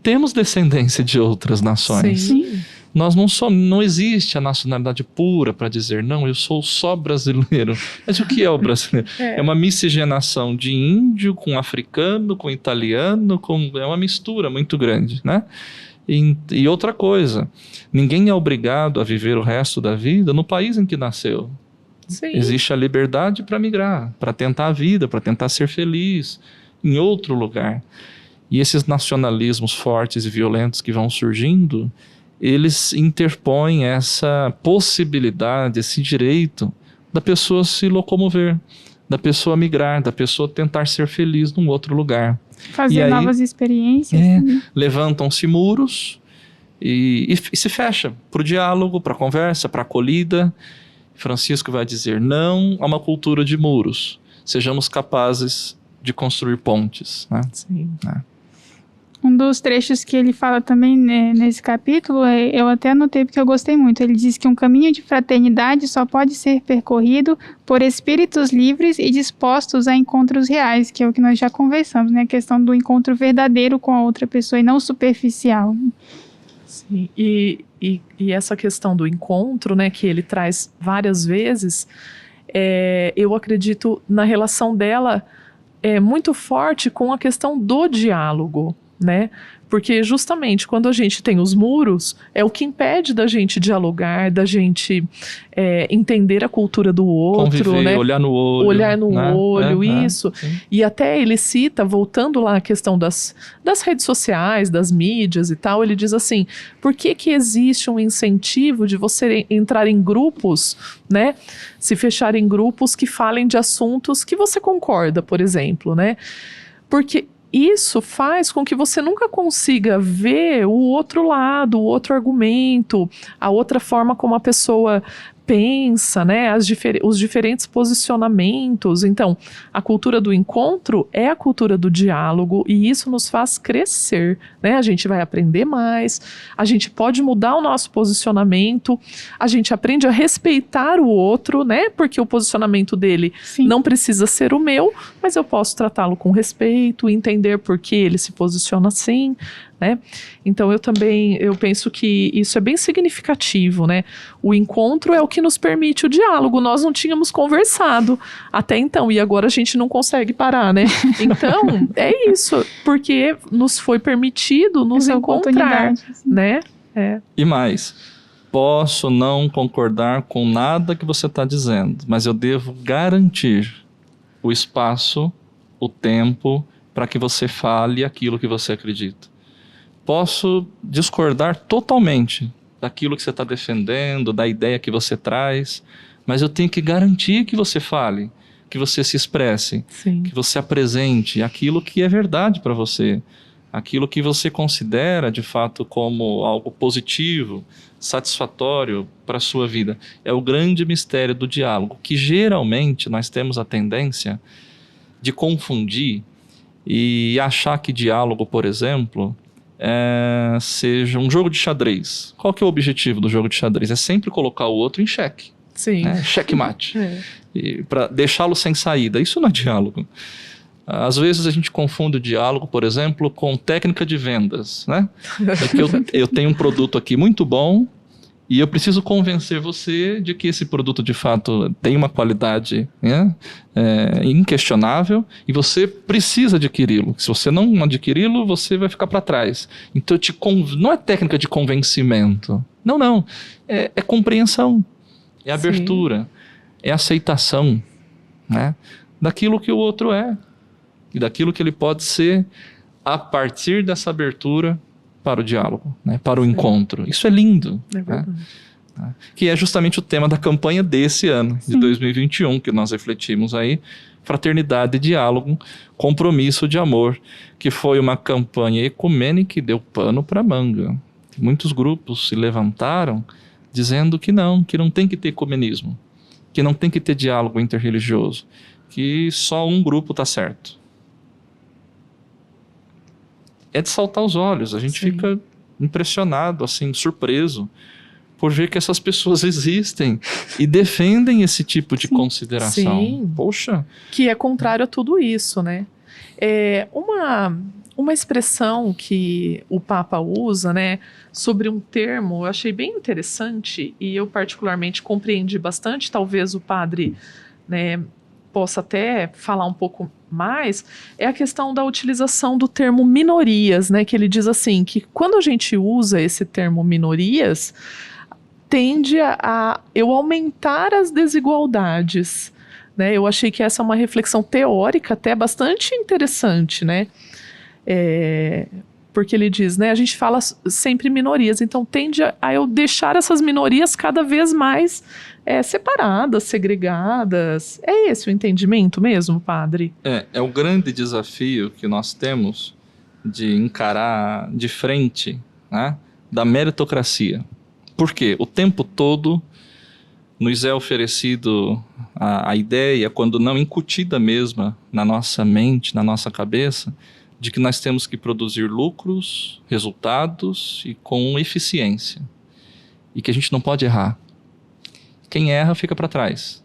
temos descendência de outras nações. Sim. Nós não existe a nacionalidade pura para dizer, não, eu sou só brasileiro. Mas o que é o brasileiro? É uma miscigenação de índio com africano, com italiano, é uma mistura muito grande, né? E outra coisa, ninguém é obrigado a viver o resto da vida no país em que nasceu. Sim. Existe a liberdade para migrar, para tentar a vida, para tentar ser feliz em outro lugar. E esses nacionalismos fortes e violentos que vão surgindo, eles interpõem essa possibilidade, esse direito da pessoa se locomover, da pessoa migrar, da pessoa tentar ser feliz num outro lugar. Fazer aí, novas experiências. Levantam-se muros e se fecha para o diálogo, para a conversa, para a acolhida. Francisco vai dizer não a uma cultura de muros. Sejamos capazes de construir pontes. Né? Sim. Um dos trechos que ele fala também nesse capítulo, eu até anotei porque eu gostei muito. Ele diz que um caminho de fraternidade só pode ser percorrido por espíritos livres e dispostos a encontros reais, que é o que nós já conversamos, né? A questão do encontro verdadeiro com a outra pessoa e não superficial. Sim, e essa questão do encontro, né, que ele traz várias vezes, eu acredito na relação dela muito forte com a questão do diálogo, né? Porque justamente quando a gente tem os muros, é o que impede da gente dialogar, da gente entender a cultura do outro, conviver, né? olhar no olho. Olhar no olho, isso. Sim. E até ele cita, voltando lá à questão das redes sociais, das mídias e tal, ele diz assim, por que existe um incentivo de você entrar em grupos, né? Se fechar em grupos que falem de assuntos que você concorda, por exemplo, né? Porque isso faz com que você nunca consiga ver o outro lado, o outro argumento, a outra forma como a pessoa pensa, né, os diferentes posicionamentos. Então, a cultura do encontro é a cultura do diálogo e isso nos faz crescer, né? A gente vai aprender mais, a gente pode mudar o nosso posicionamento, a gente aprende a respeitar o outro, né? Porque o posicionamento dele não precisa ser o meu, mas eu posso tratá-lo com respeito, entender por que ele se posiciona assim, né? Então eu penso que isso é bem significativo, né? O encontro é o que nos permite o diálogo. Nós não tínhamos conversado até então e agora a gente não consegue parar, né? Então é isso, porque nos foi permitido nos encontrar, né? E mais, posso não concordar com nada que você está dizendo, mas eu devo garantir o espaço, o tempo para que você fale aquilo que você acredita. Posso discordar totalmente daquilo que você está defendendo, da ideia que você traz, mas eu tenho que garantir que você fale, que você se expresse, que você apresente aquilo que é verdade para você, aquilo que você considera de fato como algo positivo, satisfatório para a sua vida. É o grande mistério do diálogo, que geralmente nós temos a tendência de confundir e achar que diálogo, por exemplo, seja um jogo de xadrez. Qual que é o objetivo do jogo de xadrez? É sempre colocar o outro em xeque. Né? Checkmate. Para deixá-lo sem saída. Isso não é diálogo. Às vezes a gente confunde o diálogo, por exemplo, com técnica de vendas. Né? Eu tenho um produto aqui muito bom e eu preciso convencer você de que esse produto de fato tem uma qualidade, né, inquestionável e você precisa adquiri-lo. Se você não adquiri-lo, você vai ficar para trás. Então não é técnica de convencimento. Não. É compreensão, é abertura, é aceitação, né, daquilo que o outro é e daquilo que ele pode ser a partir dessa abertura para o diálogo, né, para o encontro. Isso é lindo. Né? Que é justamente o tema da campanha desse ano, de 2021, que nós refletimos aí. Fraternidade, diálogo, compromisso de amor, que foi uma campanha ecumênica que deu pano para manga. Muitos grupos se levantaram dizendo que não tem que ter ecumenismo, que não tem que ter diálogo interreligioso, que só um grupo está certo. É de saltar os olhos, a gente fica impressionado, assim, surpreso, por ver que essas pessoas existem e defendem esse tipo de consideração. Sim. Poxa. Que é contrário a tudo isso, né? Uma expressão que o Papa usa, né, sobre um termo, eu achei bem interessante e eu particularmente compreendi bastante, talvez o padre, né, possa até falar um pouco mais, é a questão da utilização do termo minorias, né, que ele diz assim, que quando a gente usa esse termo minorias, tende a eu aumentar as desigualdades, né? Eu achei que essa é uma reflexão teórica até bastante interessante, né? Porque ele diz, né? A gente fala sempre minorias, então tende a eu deixar essas minorias cada vez mais separadas, segregadas. É esse o entendimento mesmo, padre? É o grande desafio que nós temos de encarar de frente, né, da meritocracia. Por quê? O tempo todo nos é oferecido a ideia, quando não incutida mesmo na nossa mente, na nossa cabeça, de que nós temos que produzir lucros, resultados e com eficiência. E que a gente não pode errar. Quem erra fica para trás.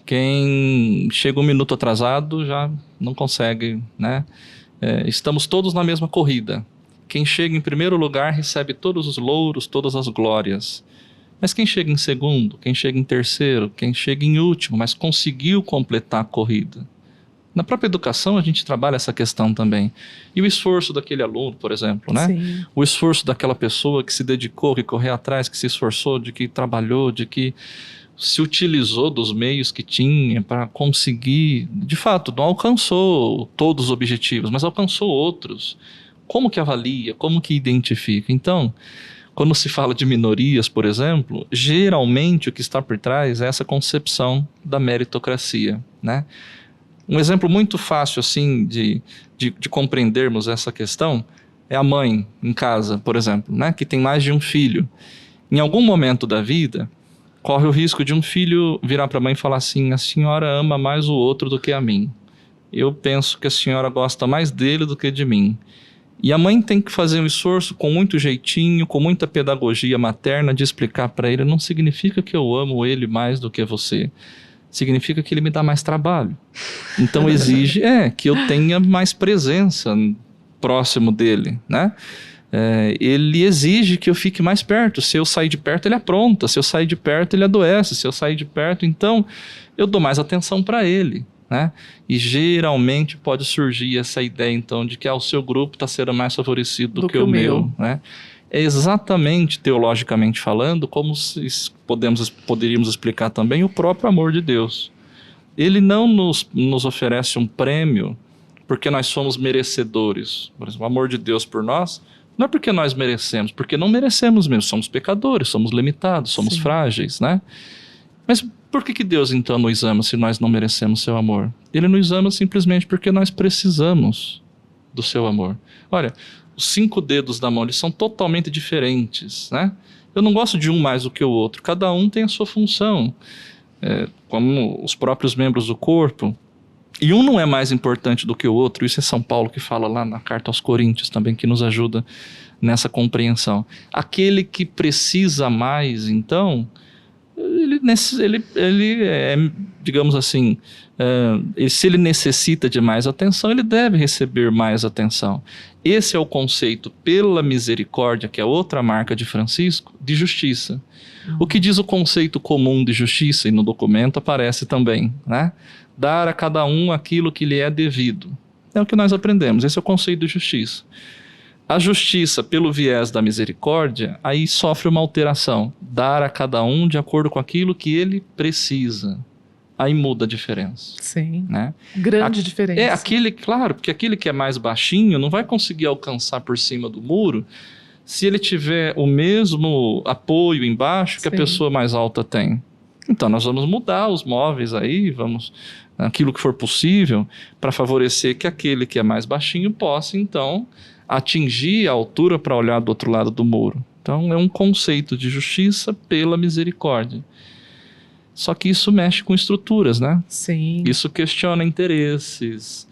Quem chega um minuto atrasado já não consegue, né? Estamos todos na mesma corrida. Quem chega em primeiro lugar recebe todos os louros, todas as glórias. Mas quem chega em segundo, quem chega em terceiro, quem chega em último, mas conseguiu completar a corrida. Na própria educação a gente trabalha essa questão também. E o esforço daquele aluno, por exemplo, né? Sim. O esforço daquela pessoa que se dedicou, que correu atrás, que se esforçou, de que trabalhou, de que se utilizou dos meios que tinha para conseguir, de fato, não alcançou todos os objetivos, mas alcançou outros. Como que avalia? Como que identifica? Então, quando se fala de minorias, por exemplo, geralmente o que está por trás é essa concepção da meritocracia, né? Um exemplo muito fácil assim de compreendermos essa questão é a mãe em casa, por exemplo, né? Que tem mais de um filho. Em algum momento da vida, corre o risco de um filho virar para a mãe e falar assim: a senhora ama mais o outro do que a mim. Eu penso que a senhora gosta mais dele do que de mim. E a mãe tem que fazer um esforço com muito jeitinho, com muita pedagogia materna, de explicar para ele: não significa que eu amo ele mais do que você. Significa que ele me dá mais trabalho. Então exige que eu tenha mais presença próximo dele, né? Ele exige que eu fique mais perto. Se eu sair de perto, ele apronta. Se eu sair de perto, ele adoece. Se eu sair de perto, então eu dou mais atenção para ele, né? E geralmente pode surgir essa ideia, então, de que o seu grupo está sendo mais favorecido do que o meu, né? É exatamente, teologicamente falando, como poderíamos explicar também o próprio amor de Deus. Ele não nos oferece um prêmio porque nós somos merecedores. Por exemplo, o amor de Deus por nós não é porque nós merecemos, porque não merecemos mesmo. Somos pecadores, somos limitados, somos frágeis, né? Mas por que Deus então nos ama se nós não merecemos seu amor? Ele nos ama simplesmente porque nós precisamos do seu amor. Olha, os 5 dedos da mão, eles são totalmente diferentes, né? Eu não gosto de um mais do que o outro. Cada um tem a sua função, como os próprios membros do corpo. E um não é mais importante do que o outro. Isso é São Paulo que fala lá na carta aos Coríntios também, que nos ajuda nessa compreensão. Aquele que precisa mais, então, ele é, digamos assim, se ele necessita de mais atenção, ele deve receber mais atenção. Esse é o conceito, pela misericórdia, que é outra marca de Francisco, de justiça. O que diz o conceito comum de justiça, e no documento aparece também, né? Dar a cada um aquilo que lhe é devido. É o que nós aprendemos, esse é o conceito de justiça. A justiça, pelo viés da misericórdia, aí sofre uma alteração. Dar a cada um de acordo com aquilo que ele precisa. Aí muda a diferença. Sim, né? Grande diferença. Claro, porque aquele que é mais baixinho não vai conseguir alcançar por cima do muro se ele tiver o mesmo apoio embaixo que a pessoa mais alta tem. Então nós vamos mudar os móveis aí, vamos aquilo que for possível para favorecer que aquele que é mais baixinho possa então atingir a altura para olhar do outro lado do muro. Então é um conceito de justiça pela misericórdia. Só que isso mexe com estruturas, né? Sim. Isso questiona interesses,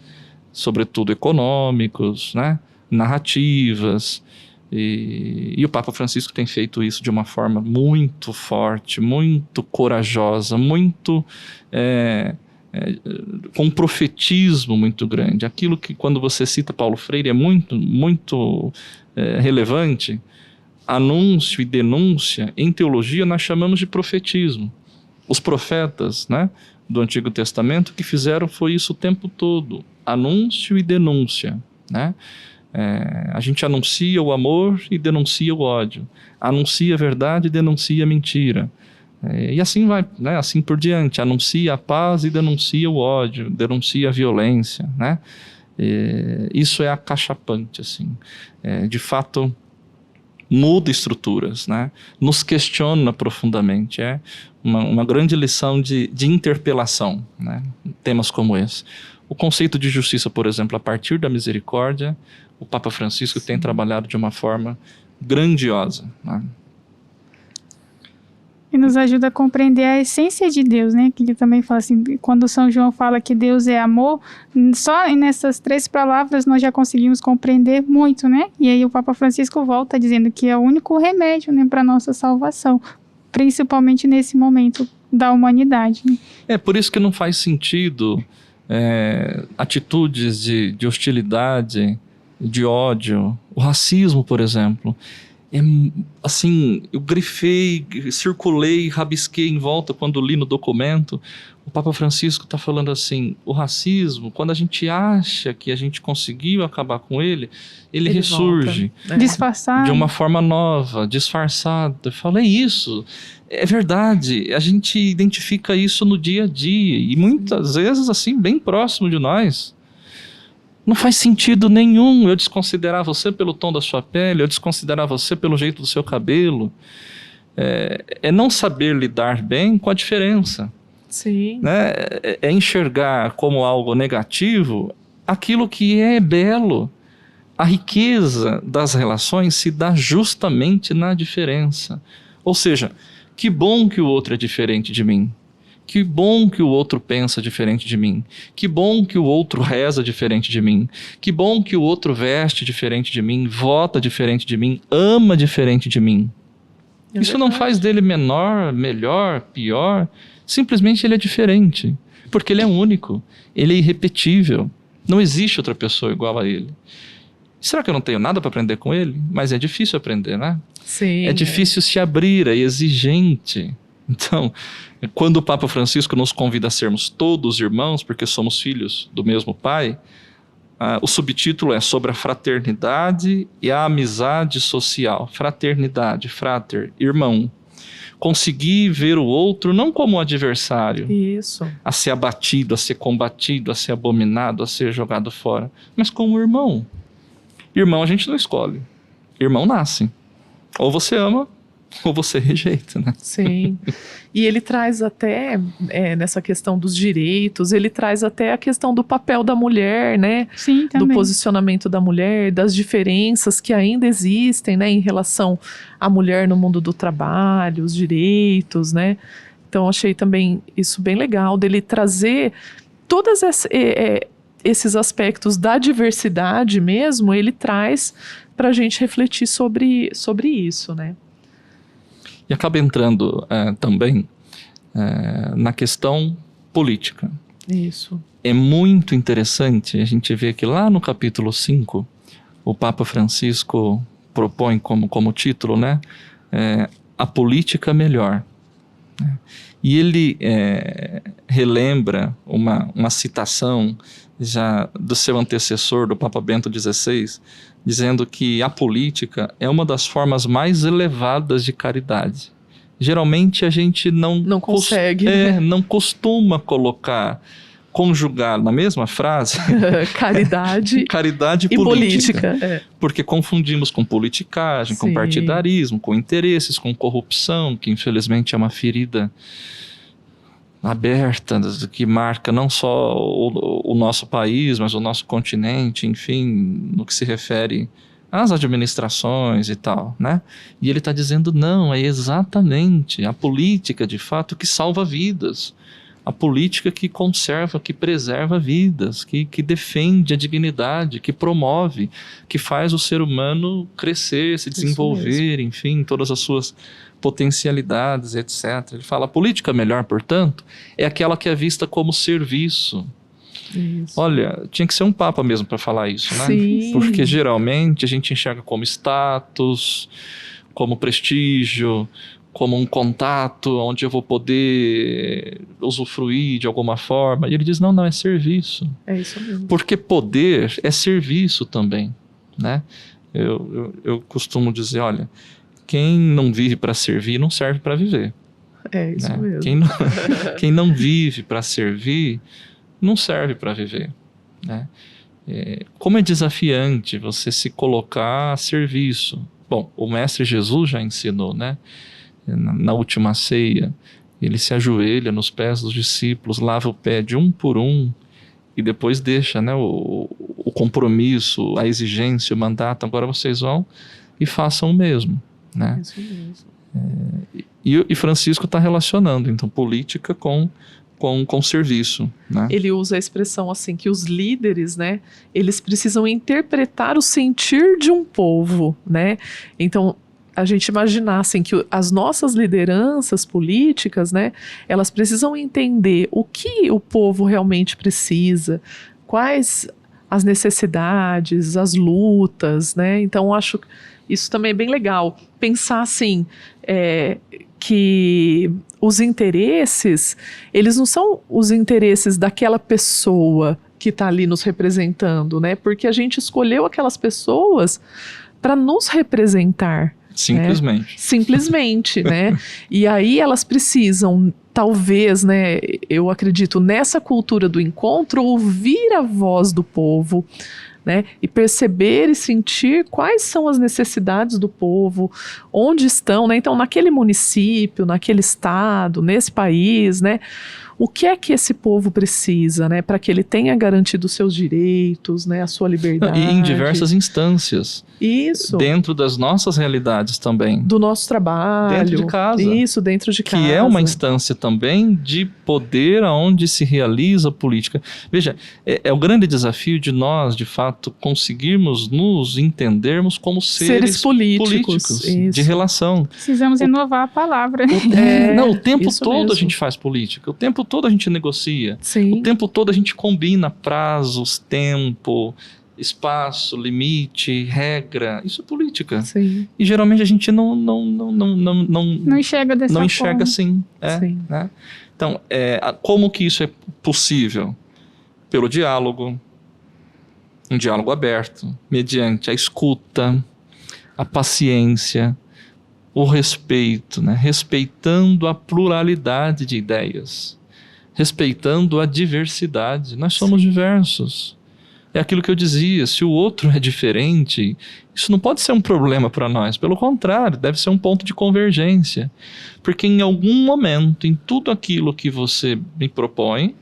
sobretudo econômicos, né? Narrativas. E o Papa Francisco tem feito isso de uma forma muito forte, muito corajosa, muito com um profetismo muito grande. Aquilo que, quando você cita Paulo Freire, é muito relevante. Anúncio e denúncia, em teologia, nós chamamos de profetismo. Os profetas, né, do Antigo Testamento, que fizeram foi isso o tempo todo. Anúncio e denúncia, né? A gente anuncia o amor e denuncia o ódio. Anuncia a verdade e denuncia a mentira. E assim vai, né? Assim por diante. Anuncia a paz e denuncia o ódio, denuncia a violência, né? Isso é acachapante, assim. De fato, muda estruturas, né? Nos questiona profundamente. É uma grande lição de interpelação, né? Temas como esse. O conceito de justiça, por exemplo, a partir da misericórdia, o Papa Francisco tem trabalhado de uma forma grandiosa, né? E nos ajuda a compreender a essência de Deus, né? Que ele também fala assim, quando São João fala que Deus é amor, só nessas 3 palavras nós já conseguimos compreender muito, né? E aí o Papa Francisco volta dizendo que é o único remédio, né, para a nossa salvação, principalmente nesse momento da humanidade, né? É por isso que não faz sentido atitudes de hostilidade, de ódio, o racismo, por exemplo. Assim, eu grifei, circulei, rabisquei em volta quando li no documento. O Papa Francisco está falando assim, o racismo, quando a gente acha que a gente conseguiu acabar com ele ressurge. Disfarçado. De uma forma nova, disfarçada. Eu falei isso, é verdade, a gente identifica isso no dia a dia e muitas vezes assim, bem próximo de nós. Não faz sentido nenhum eu desconsiderar você pelo tom da sua pele, eu desconsiderar você pelo jeito do seu cabelo. É não saber lidar bem com a diferença. Sim. Né? É enxergar como algo negativo aquilo que é belo. A riqueza das relações se dá justamente na diferença. Ou seja, que bom que o outro é diferente de mim. Que bom que o outro pensa diferente de mim. Que bom que o outro reza diferente de mim. Que bom que o outro veste diferente de mim, vota diferente de mim, ama diferente de mim. Isso não faz dele menor, melhor, pior. Simplesmente ele é diferente. Porque ele é único. Ele é irrepetível. Não existe outra pessoa igual a ele. Será que eu não tenho nada para aprender com ele? Mas é difícil aprender, né? Sim. É difícil se abrir, é exigente. Então, quando o Papa Francisco nos convida a sermos todos irmãos, porque somos filhos do mesmo Pai, o subtítulo é sobre a fraternidade e a amizade social. Fraternidade, frater, irmão. Conseguir ver o outro não como um adversário, isso, a ser abatido, a ser combatido, a ser abominado, a ser jogado fora, mas como irmão. Irmão a gente não escolhe, irmão nasce. Ou você ama, ou você rejeita, né? Sim. E ele traz até, nessa questão dos direitos, ele traz até a questão do papel da mulher, né? Sim, também. Do posicionamento da mulher, das diferenças que ainda existem, né? Em relação à mulher no mundo do trabalho, os direitos, né? Então, achei também isso bem legal, dele trazer todos esses aspectos da diversidade mesmo, ele traz para a gente refletir sobre isso, né? E acaba entrando também na questão política. Isso. É muito interessante a gente ver que lá no capítulo 5, o Papa Francisco propõe como título, né, a política melhor. E ele relembra uma citação já do seu antecessor, do Papa Bento XVI, dizendo que a política é uma das formas mais elevadas de caridade. Geralmente a gente não consegue, não costuma conjugar na mesma frase caridade e política. Porque confundimos com politicagem, com partidarismo, com interesses, com corrupção, que infelizmente é uma ferida aberta, que marca não só o nosso país, mas o nosso continente, enfim, no que se refere às administrações e tal, né? E ele está dizendo, não, é exatamente a política, de fato, que salva vidas. A política que conserva, que preserva vidas, que defende a dignidade, que promove, que faz o ser humano crescer, se desenvolver, enfim, todas as suas potencialidades, etc. Ele fala, a política melhor, portanto, é aquela que é vista como serviço. Isso. Olha, tinha que ser um papa mesmo para falar isso, né? Sim. Porque geralmente a gente enxerga como status, como prestígio, como um contato onde eu vou poder usufruir de alguma forma. E ele diz, não, é serviço. É isso mesmo. Porque poder é serviço também, né? Eu costumo dizer, olha, quem não vive para servir, não serve para viver. É isso né? mesmo. Quem não vive para servir, não serve para viver, né? Como é desafiante você se colocar a serviço. Bom, o Mestre Jesus já ensinou, né? Na última ceia, ele se ajoelha nos pés dos discípulos, lava o pé de um por um e depois deixa, né, o compromisso, a exigência, o mandato. Agora vocês vão e façam o mesmo, né? Isso mesmo. E Francisco está relacionando, então, política com serviço, né? Ele usa a expressão assim, que os líderes, né, eles precisam interpretar o sentir de um povo, né? Então, a gente imaginar assim, que as nossas lideranças políticas, né, elas precisam entender o que o povo realmente precisa, quais as necessidades, as lutas, né? Então, acho isso também é bem legal. Pensar assim, que os interesses, eles não são os interesses daquela pessoa que está ali nos representando, né? Porque a gente escolheu aquelas pessoas para nos representar. Simplesmente. Né? Simplesmente, né? E aí elas precisam, talvez, né, eu acredito, nessa cultura do encontro, ouvir a voz do povo, né? E perceber e sentir quais são as necessidades do povo, onde estão, né? Então, naquele município, naquele estado, nesse país, né? O que é que esse povo precisa, né? Para que ele tenha garantido os seus direitos, né? A sua liberdade. E em diversas instâncias. Isso. Dentro das nossas realidades também. Do nosso trabalho. Dentro de casa. Isso, dentro de casa. Que é uma instância também de poder aonde se realiza a política. Veja, é o grande desafio de nós, de fato, conseguirmos nos entendermos como seres políticos de relação. Precisamos inovar a palavra. O tempo todo mesmo. a gente faz política. O tempo todo a gente negocia. Sim. O tempo todo a gente combina prazos, tempo, espaço, limite, regra. Isso é política. Sim. E geralmente a gente não enxerga dessa não enxerga forma. assim. Sim. Né? Então, como que isso é possível? Pelo diálogo, um diálogo aberto, mediante a escuta, a paciência, o respeito, né? Respeitando a pluralidade de ideias, respeitando a diversidade. Nós somos diversos. É aquilo que eu dizia, se o outro é diferente, isso não pode ser um problema para nós. Pelo contrário, deve ser um ponto de convergência. Porque em algum momento, em tudo aquilo que você me propõe,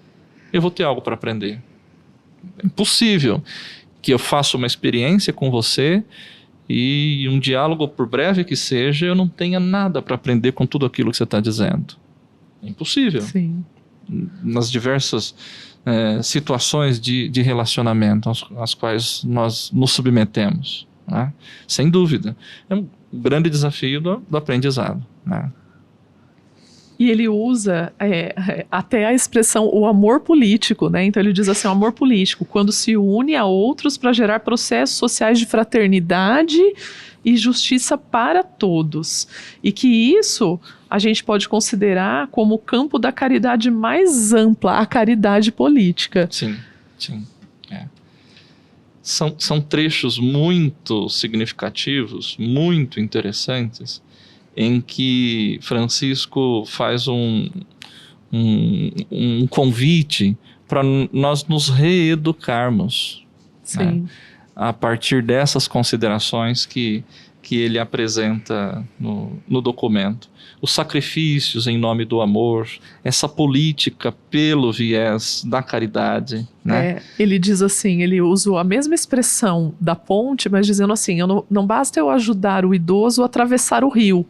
eu vou ter algo para aprender. É impossível que eu faça uma experiência com você e um diálogo, por breve que seja, eu não tenha nada para aprender com tudo aquilo que você está dizendo. É impossível. Sim. Nas diversas situações de relacionamento às quais nós nos submetemos, né? Sem dúvida. É um grande desafio do aprendizado, né? E ele usa até a expressão o amor político, né? Então ele diz assim, o amor político, quando se une a outros para gerar processos sociais de fraternidade e justiça para todos. E que isso a gente pode considerar como o campo da caridade mais ampla, a caridade política. Sim. São trechos muito significativos, muito interessantes, em que Francisco faz um convite para nós nos reeducarmos, Sim. né? A partir dessas considerações que que ele apresenta no documento. Os sacrifícios em nome do amor, essa política pelo viés da caridade, né? Ele diz assim, ele usa a mesma expressão da ponte, mas dizendo assim, não basta eu ajudar o idoso a atravessar o rio,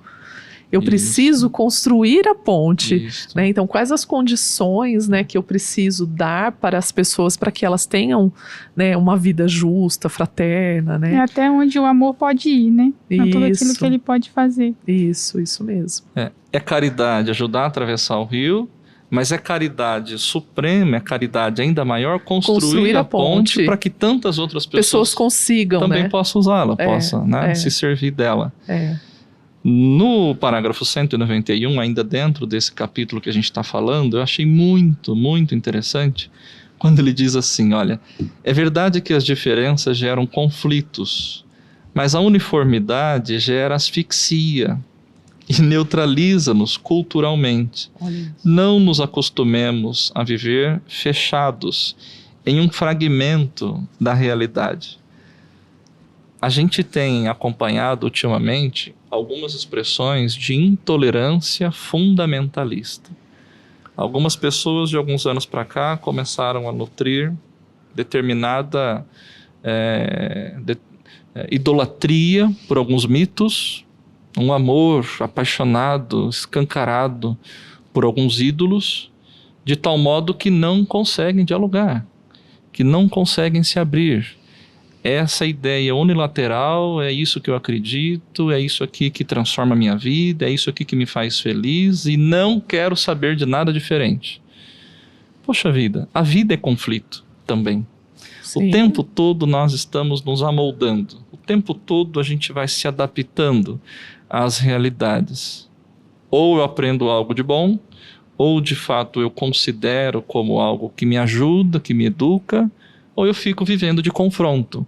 eu preciso construir a ponte, né? Então, quais as condições, né, que eu preciso dar para as pessoas para que elas tenham, né, uma vida justa, fraterna, né? É até onde o amor pode ir, né? Não tudo aquilo que ele pode fazer. Isso mesmo. É caridade ajudar a atravessar o rio, mas é caridade suprema, é caridade ainda maior construir a ponte para que tantas outras pessoas consigam, também né? possam usá-la, possam, né, se servir dela. No parágrafo 191, ainda dentro desse capítulo que a gente está falando, eu achei muito, muito interessante quando ele diz assim, olha, é verdade que as diferenças geram conflitos, mas a uniformidade gera asfixia e neutraliza-nos culturalmente. Não nos acostumemos a viver fechados em um fragmento da realidade. A gente tem acompanhado ultimamente algumas expressões de intolerância fundamentalista. Algumas pessoas de alguns anos para cá começaram a nutrir determinada idolatria por alguns mitos, um amor apaixonado, escancarado por alguns ídolos, de tal modo que não conseguem dialogar, que não conseguem se abrir. Essa ideia unilateral, é isso que eu acredito, é isso aqui que transforma a minha vida, é isso aqui que me faz feliz e não quero saber de nada diferente. Poxa vida, a vida é conflito também. Sim. O tempo todo nós estamos nos amoldando, o tempo todo a gente vai se adaptando às realidades. Ou eu aprendo algo de bom, ou de fato eu considero como algo que me ajuda, que me educa, ou eu fico vivendo de confronto.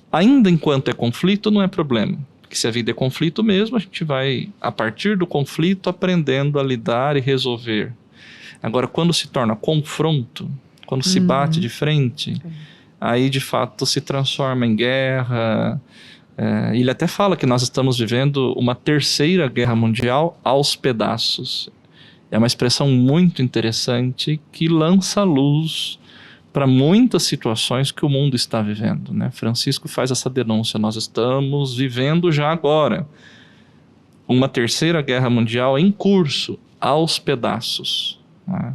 Ainda enquanto é conflito, não é problema. Porque se a vida é conflito mesmo, a gente vai, a partir do conflito, aprendendo a lidar e resolver. Agora, quando se torna confronto, quando se bate de frente, aí de fato se transforma em guerra. Ele até fala que nós estamos vivendo uma terceira guerra mundial aos pedaços. É uma expressão muito interessante que lança luz para muitas situações que o mundo está vivendo, né? Francisco faz essa denúncia, nós estamos vivendo já agora uma terceira guerra mundial em curso, aos pedaços, né?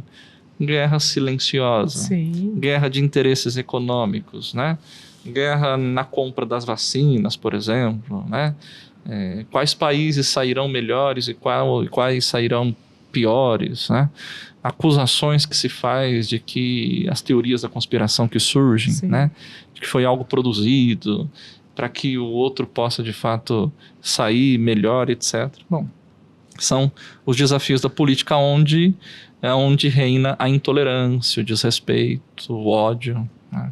Guerra silenciosa, guerra de interesses econômicos, né? Guerra na compra das vacinas, por exemplo, né? Quais países sairão melhores e quais sairão piores, né? Acusações que se faz de que as teorias da conspiração que surgem, né? De que foi algo produzido para que o outro possa de fato sair melhor, etc. Bom, são os desafios da política onde reina a intolerância, o desrespeito, o ódio, né?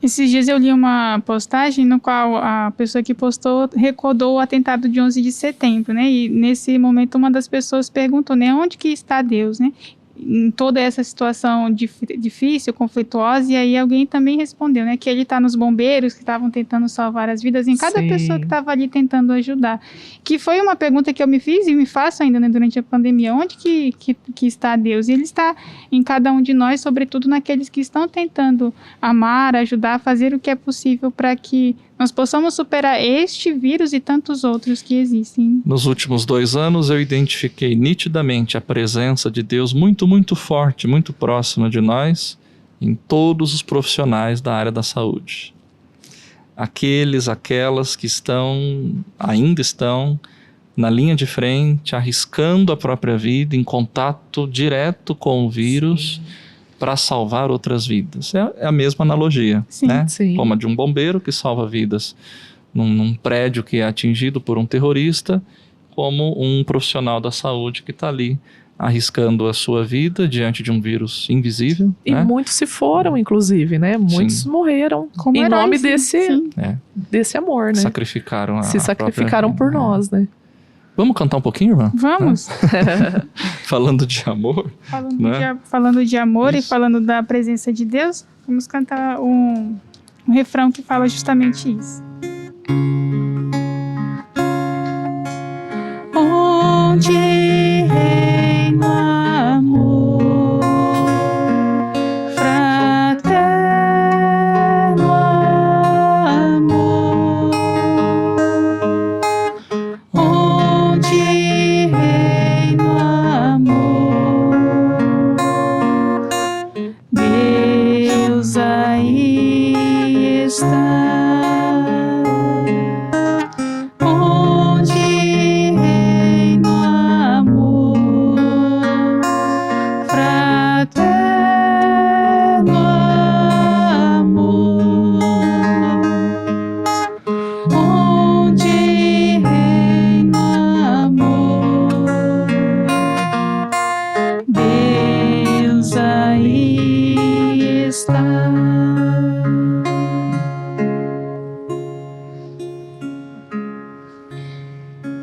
Esses dias eu li uma postagem no qual a pessoa que postou recordou o atentado de 11 de setembro, né? E nesse momento uma das pessoas perguntou, né? Onde que está Deus, né? Em toda essa situação difícil, conflituosa, e aí alguém também respondeu, né? Que ele está nos bombeiros que estavam tentando salvar as vidas, em cada pessoa que estava ali tentando ajudar. Que foi uma pergunta que eu me fiz e me faço ainda, né, durante a pandemia. Onde que está Deus? E ele está em cada um de nós, sobretudo naqueles que estão tentando amar, ajudar, fazer o que é possível para que nós possamos superar este vírus e tantos outros que existem. Nos últimos 2 anos eu identifiquei nitidamente a presença de Deus muito, muito forte, muito próxima de nós, em todos os profissionais da área da saúde. Aquelas que ainda estão na linha de frente, arriscando a própria vida, em contato direto com o vírus, para salvar outras vidas. É a mesma analogia, né? Como a de um bombeiro que salva vidas num prédio que é atingido por um terrorista, como um profissional da saúde que está ali arriscando a sua vida diante de um vírus invisível. E né? Muitos se foram, inclusive, né? Muitos morreram como em heróis, nome desse amor, né? Sacrificaram Se sacrificaram por nós, né? Vamos cantar um pouquinho, irmã? Vamos. Falando de amor. Falando de amor Isso. E falando da presença de Deus, vamos cantar um refrão que fala justamente isso.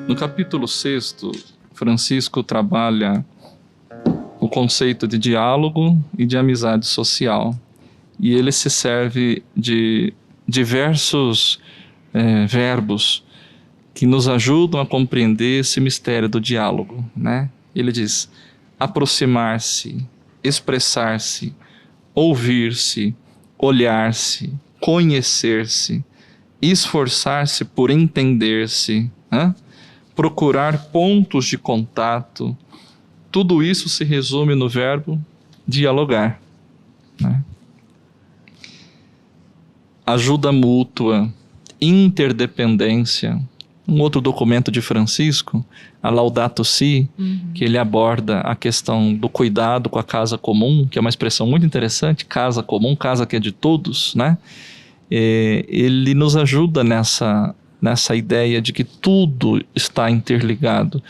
No capítulo 6, Francisco trabalha o conceito de diálogo e de amizade social. E ele se serve de diversos verbos que nos ajudam a compreender esse mistério do diálogo, né? Ele diz: aproximar-se, expressar-se, ouvir-se, olhar-se, conhecer-se, esforçar-se por entender-se, né? Procurar pontos de contato. Tudo isso se resume no verbo dialogar, né? Ajuda mútua, interdependência. Um outro documento de Francisco, a Laudato Si, que ele aborda a questão do cuidado com a casa comum, que é uma expressão muito interessante, casa comum, casa que é de todos, né? Ele nos ajuda nessa ideia de que tudo está interligado,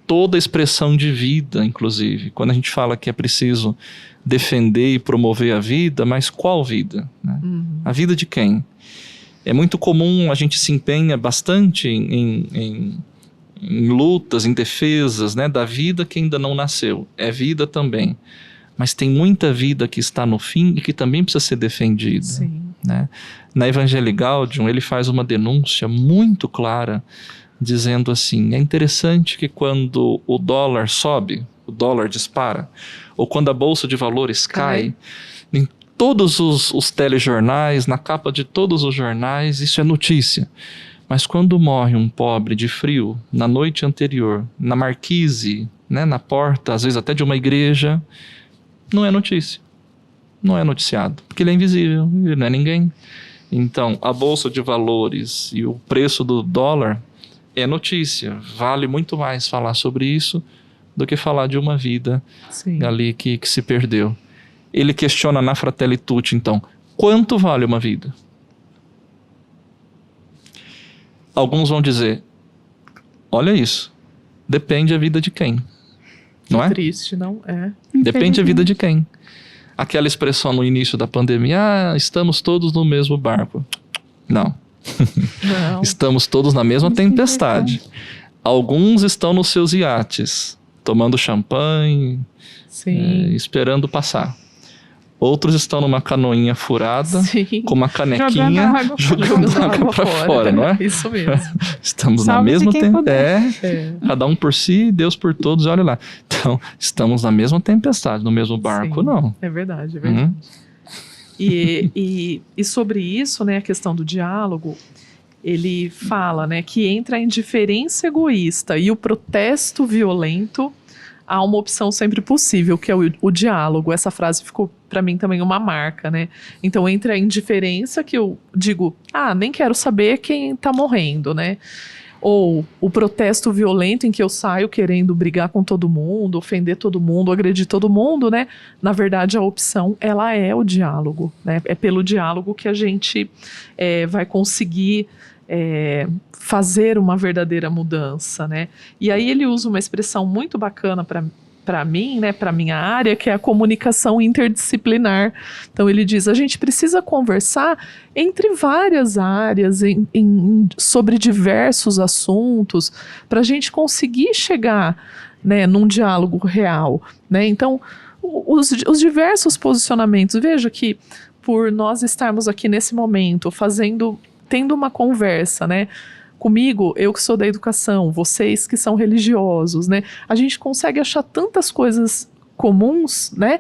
toda expressão de vida, inclusive. Quando a gente fala que é preciso defender e promover a vida, mas qual vida, né? A vida de quem? É muito comum, a gente se empenha bastante em lutas, em defesas, né, da vida que ainda não nasceu. É vida também. Mas tem muita vida que está no fim e que também precisa ser defendida. Sim. Né? Na Evangelii Gaudium, ele faz uma denúncia muito clara, dizendo assim: é interessante que quando o dólar sobe, o dólar dispara, ou quando a bolsa de valores cai, em todos os telejornais, na capa de todos os jornais, isso é notícia. Mas quando morre um pobre de frio, na noite anterior, na marquise, né, na porta, às vezes até de uma igreja, não é notícia. Não é noticiado, porque ele é invisível, ele não é ninguém. Então, a bolsa de valores e o preço do dólar é notícia. Vale muito mais falar sobre isso do que falar de uma vida ali que se perdeu. Ele questiona na Fratelli Tutti, então, quanto vale uma vida? Alguns vão dizer, olha isso, depende a vida de quem, não é? Triste, não é? Depende a vida de quem. Aquela expressão no início da pandemia, estamos todos no mesmo barco. Não. Estamos todos na mesma tempestade. Alguns estão nos seus iates, tomando champanhe, esperando passar. Outros estão numa canoinha furada, com uma canequinha, jogando água para fora, não é? Isso mesmo. Estamos na mesma tempestade. Cada um por si, Deus por todos, olha lá. Então, estamos na mesma tempestade, no mesmo barco, não. É verdade, é verdade. E sobre isso, né, a questão do diálogo, ele fala, né, que entre a indiferença egoísta e o protesto violento, há uma opção sempre possível, que é o diálogo. Essa frase ficou para mim também uma marca, né? Então, entre a indiferença, que eu digo, nem quero saber quem tá morrendo, né? Ou o protesto violento, em que eu saio querendo brigar com todo mundo, ofender todo mundo, agredir todo mundo, né? Na verdade, a opção, ela é o diálogo, né? É pelo diálogo que a gente vai conseguir fazer uma verdadeira mudança, né? E aí ele usa uma expressão muito bacana para mim, né, para minha área, que é a comunicação interdisciplinar. Então ele diz, a gente precisa conversar entre várias áreas, sobre diversos assuntos, para a gente conseguir chegar, né, num diálogo real, né? Então, os diversos posicionamentos, veja que por nós estarmos aqui nesse momento, tendo uma conversa, né? Comigo, eu que sou da educação, vocês que são religiosos, né? A gente consegue achar tantas coisas comuns, né?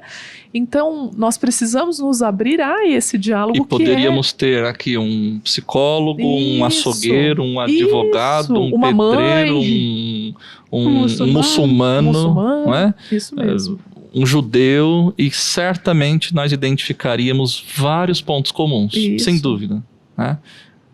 Então, nós precisamos nos abrir a esse diálogo. E poderíamos ter aqui um psicólogo, um açougueiro, um advogado, um pedreiro, um muçulmano, não é? Isso mesmo. Um judeu, e certamente nós identificaríamos vários pontos comuns, sem dúvida, né?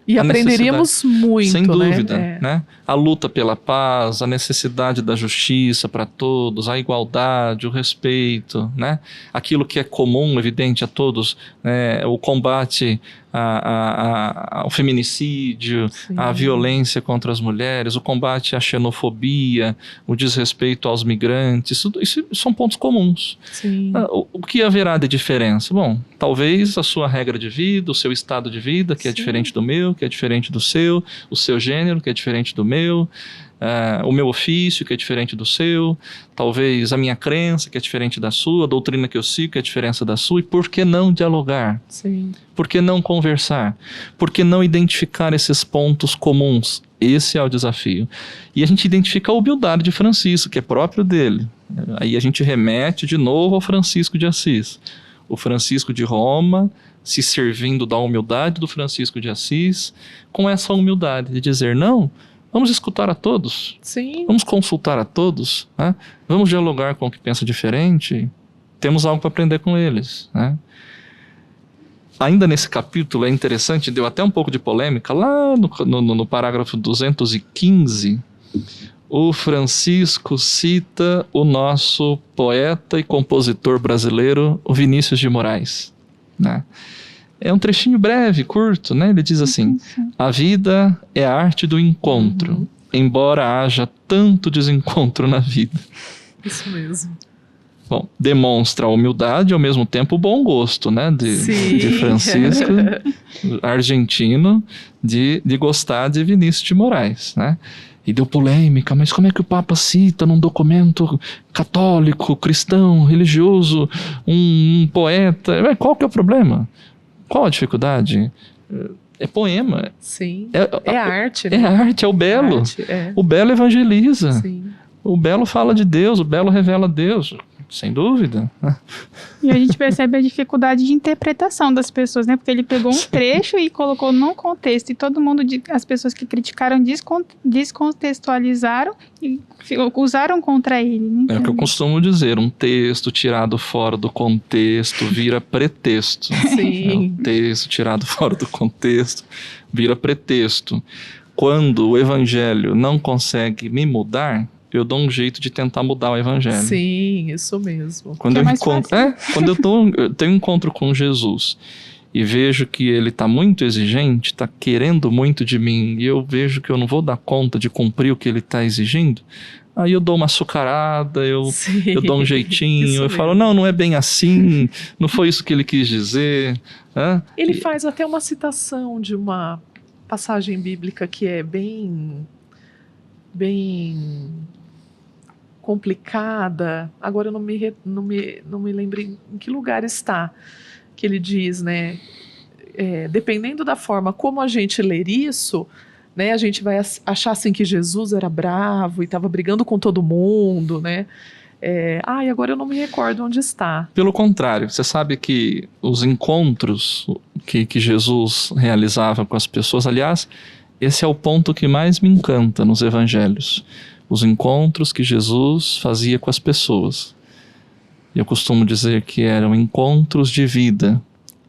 E aprenderíamos muito, sem dúvida, né? A luta pela paz, a necessidade da justiça para todos, a igualdade, o respeito, né? Aquilo que é comum, evidente a todos, né? O combate ao feminicídio, à violência contra as mulheres, o combate à xenofobia, o desrespeito aos migrantes, isso são pontos comuns. Sim. O que haverá de diferença? Bom, talvez a sua regra de vida, o seu estado de vida, que é diferente do meu, que é diferente do seu, o seu gênero, que é diferente do meu, o meu ofício, que é diferente do seu, talvez a minha crença, que é diferente da sua, a doutrina que eu sigo, que é a diferença da sua, e por que não dialogar? Sim. Por que não conversar? Por que não identificar esses pontos comuns? Esse é o desafio. E a gente identifica a humildade de Francisco, que é próprio dele. Aí a gente remete de novo ao Francisco de Assis. O Francisco de Roma se servindo da humildade do Francisco de Assis, com essa humildade de dizer, não, vamos escutar a todos, Sim. vamos consultar a todos, né? Vamos dialogar com o que pensa diferente, temos algo para aprender com eles, né? Ainda nesse capítulo é interessante, deu até um pouco de polêmica, lá no parágrafo 215, o Francisco cita o nosso poeta e compositor brasileiro, o Vinícius de Moraes, né? É um trechinho breve, curto, né? Ele diz assim, a vida é a arte do encontro, embora haja tanto desencontro na vida. Isso mesmo. Bom, demonstra a humildade e ao mesmo tempo o bom gosto, né? De Francisco, argentino, de gostar de Vinícius de Moraes, né? E deu polêmica, mas como é que o Papa cita num documento católico, cristão, religioso, um poeta? Qual que é o problema? Qual a dificuldade? É poema. Sim, é arte, né? É arte, é o belo. O belo evangeliza. Sim. O belo fala de Deus, o belo revela Deus. Sem dúvida. E a gente percebe a dificuldade de interpretação das pessoas, né? Porque ele pegou um trecho e colocou num contexto. E todo mundo, as pessoas que criticaram, descontextualizaram e usaram contra ele. Né? É o que eu costumo dizer. Um texto tirado fora do contexto vira pretexto. Sim. Um texto tirado fora do contexto vira pretexto. Quando o evangelho não consegue me mudar, eu dou um jeito de tentar mudar o evangelho. Sim, isso mesmo. Quando quando eu tenho um encontro com Jesus e vejo que ele está muito exigente, está querendo muito de mim, e eu vejo que eu não vou dar conta de cumprir o que ele está exigindo, aí eu dou uma açucarada, eu dou um jeitinho, eu falo, não é bem assim, não foi isso que ele quis dizer. Ele faz até uma citação de uma passagem bíblica que é bem complicada, agora eu não me lembro em que lugar está, que ele diz, né, dependendo da forma como a gente ler isso, né, a gente vai achar assim que Jesus era bravo e estava brigando com todo mundo, né, e agora eu não me recordo onde está. Pelo contrário, você sabe que os encontros que Jesus realizava com as pessoas, aliás, esse é o ponto que mais me encanta nos evangelhos. Os encontros que Jesus fazia com as pessoas. Eu costumo dizer que eram encontros de vida,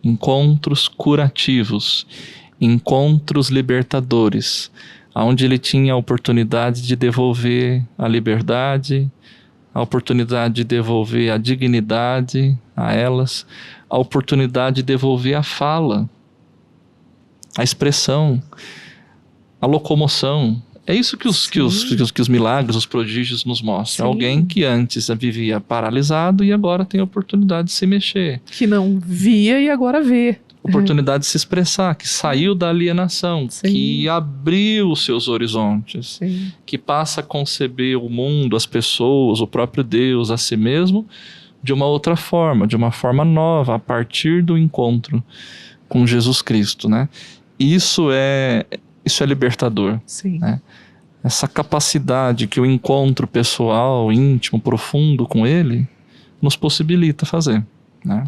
encontros curativos, encontros libertadores, onde ele tinha a oportunidade de devolver a liberdade, a oportunidade de devolver a dignidade a elas, a oportunidade de devolver a fala, a expressão, a locomoção. É isso que os milagres, os prodígios nos mostram. Sim. Alguém que antes vivia paralisado e agora tem a oportunidade de se mexer. Que não via e agora vê. Oportunidade de se expressar, que saiu da alienação, sim, que abriu os seus horizontes, sim, que passa a conceber o mundo, as pessoas, o próprio Deus, a si mesmo, de uma outra forma, de uma forma nova, a partir do encontro com Jesus Cristo, né? Isso é libertador, sim, né? Essa capacidade que o encontro pessoal, íntimo, profundo com Ele nos possibilita fazer, né?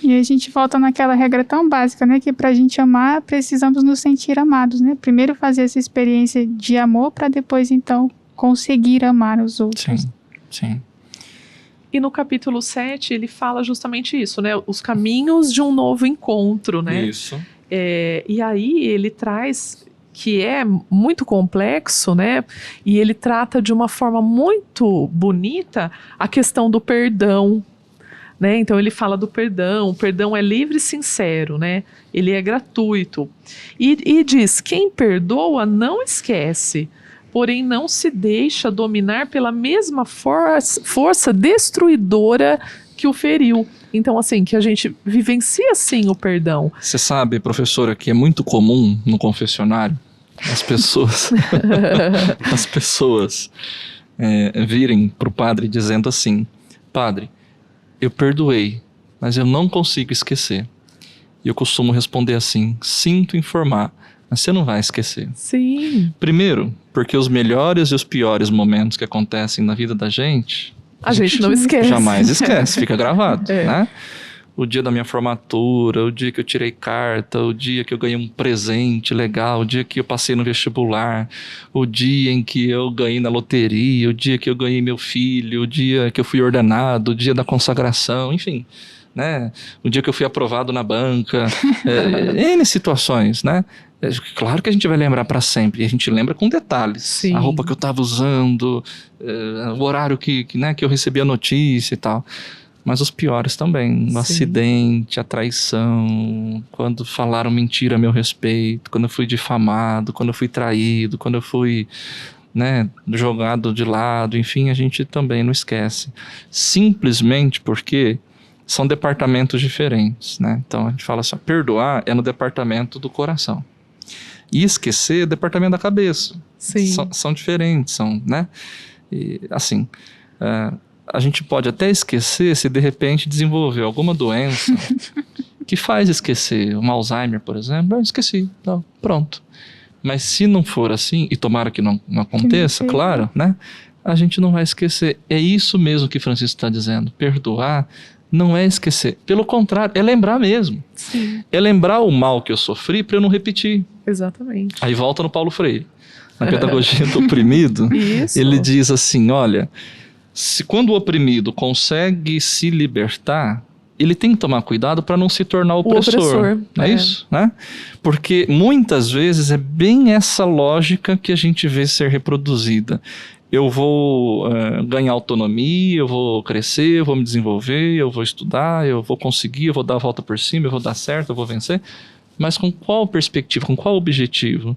E a gente volta naquela regra tão básica, né? Que pra gente amar, precisamos nos sentir amados, né? Primeiro fazer essa experiência de amor para depois, então, conseguir amar os outros. Sim, sim. E no capítulo 7, ele fala justamente isso, né? Os caminhos de um novo encontro, né? Isso. E aí ele traz, que é muito complexo, né? E ele trata de uma forma muito bonita a questão do perdão, né? Então ele fala do perdão, o perdão é livre e sincero, né? Ele é gratuito. E diz, quem perdoa não esquece, porém não se deixa dominar pela mesma força destruidora que o feriu. Então, assim, que a gente vivencia, sim, o perdão. Você sabe, professora, que é muito comum no confessionário as pessoas virem para o padre dizendo assim: padre, eu perdoei, mas eu não consigo esquecer. E eu costumo responder assim: sinto informar, mas você não vai esquecer. Sim. Primeiro, porque os melhores e os piores momentos que acontecem na vida da gente, a gente não esquece. Jamais esquece, fica gravado, É. né? O dia da minha formatura, o dia que eu tirei carta, o dia que eu ganhei um presente legal, o dia que eu passei no vestibular, o dia em que eu ganhei na loteria, o dia que eu ganhei meu filho, o dia que eu fui ordenado, o dia da consagração, enfim, né? O dia que eu fui aprovado na banca, N situações, né? Claro que a gente vai lembrar para sempre, e a gente lembra com detalhes. Sim. A roupa que eu estava usando, o horário que eu recebi a notícia e tal. Mas os piores também, o acidente, a traição, quando falaram mentira a meu respeito, quando eu fui difamado, quando eu fui traído, quando eu fui, né, jogado de lado, enfim, a gente também não esquece. Simplesmente porque são departamentos diferentes, né? Então a gente fala assim, perdoar é no departamento do coração. E esquecer é departamento da cabeça. Sim. São diferentes, né? E, assim, a gente pode até esquecer se de repente desenvolver alguma doença que faz esquecer. Um Alzheimer, por exemplo, eu esqueci, não, pronto. Mas se não for assim, e tomara que não aconteça, claro, né? A gente não vai esquecer. É isso mesmo que Francisco está dizendo. Perdoar não é esquecer. Pelo contrário, é lembrar mesmo. Sim. É lembrar o mal que eu sofri para eu não repetir. Exatamente. Aí volta no Paulo Freire. Na pedagogia do oprimido, Isso. ele diz assim, olha, quando o oprimido consegue se libertar, ele tem que tomar cuidado para não se tornar opressor. Não é isso? Né? Porque muitas vezes é bem essa lógica que a gente vê ser reproduzida. Eu vou ganhar autonomia, eu vou crescer, eu vou me desenvolver, eu vou estudar, eu vou conseguir, eu vou dar a volta por cima, eu vou dar certo, eu vou vencer. Mas com qual perspectiva, com qual objetivo?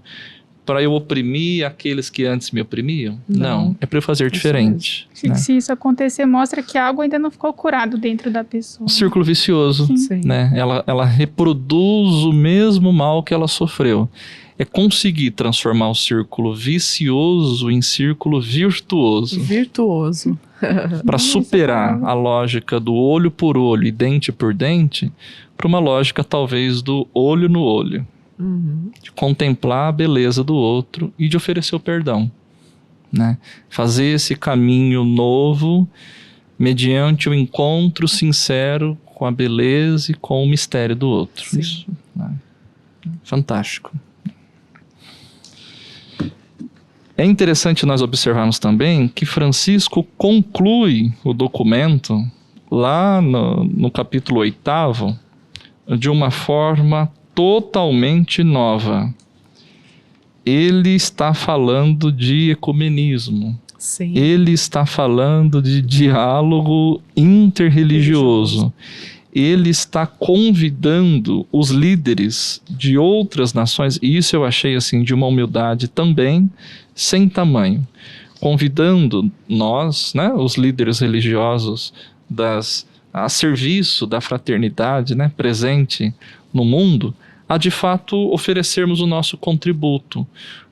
Para eu oprimir aqueles que antes me oprimiam? Não, é para eu fazer diferente. Né? Se isso acontecer, mostra que algo ainda não ficou curado dentro da pessoa. Um círculo vicioso. Sim. Né? Ela reproduz o mesmo mal que ela sofreu. É conseguir transformar o círculo vicioso em círculo virtuoso. Virtuoso. Para superar a lógica do olho por olho e dente por dente, para uma lógica talvez do olho no olho. Uhum. De contemplar a beleza do outro e de oferecer o perdão, né? Fazer esse caminho novo mediante o encontro sincero com a beleza e com o mistério do outro. Sim. Isso, né? Fantástico. É interessante nós observarmos também que Francisco conclui o documento lá no capítulo 8º de uma forma totalmente nova. Ele está falando de ecumenismo. Sim. Ele está falando de diálogo interreligioso. Ele está convidando os líderes de outras nações, e isso eu achei assim de uma humildade também sem tamanho, convidando nós, né, os líderes religiosos a serviço da fraternidade, né, presente no mundo, a de fato oferecermos o nosso contributo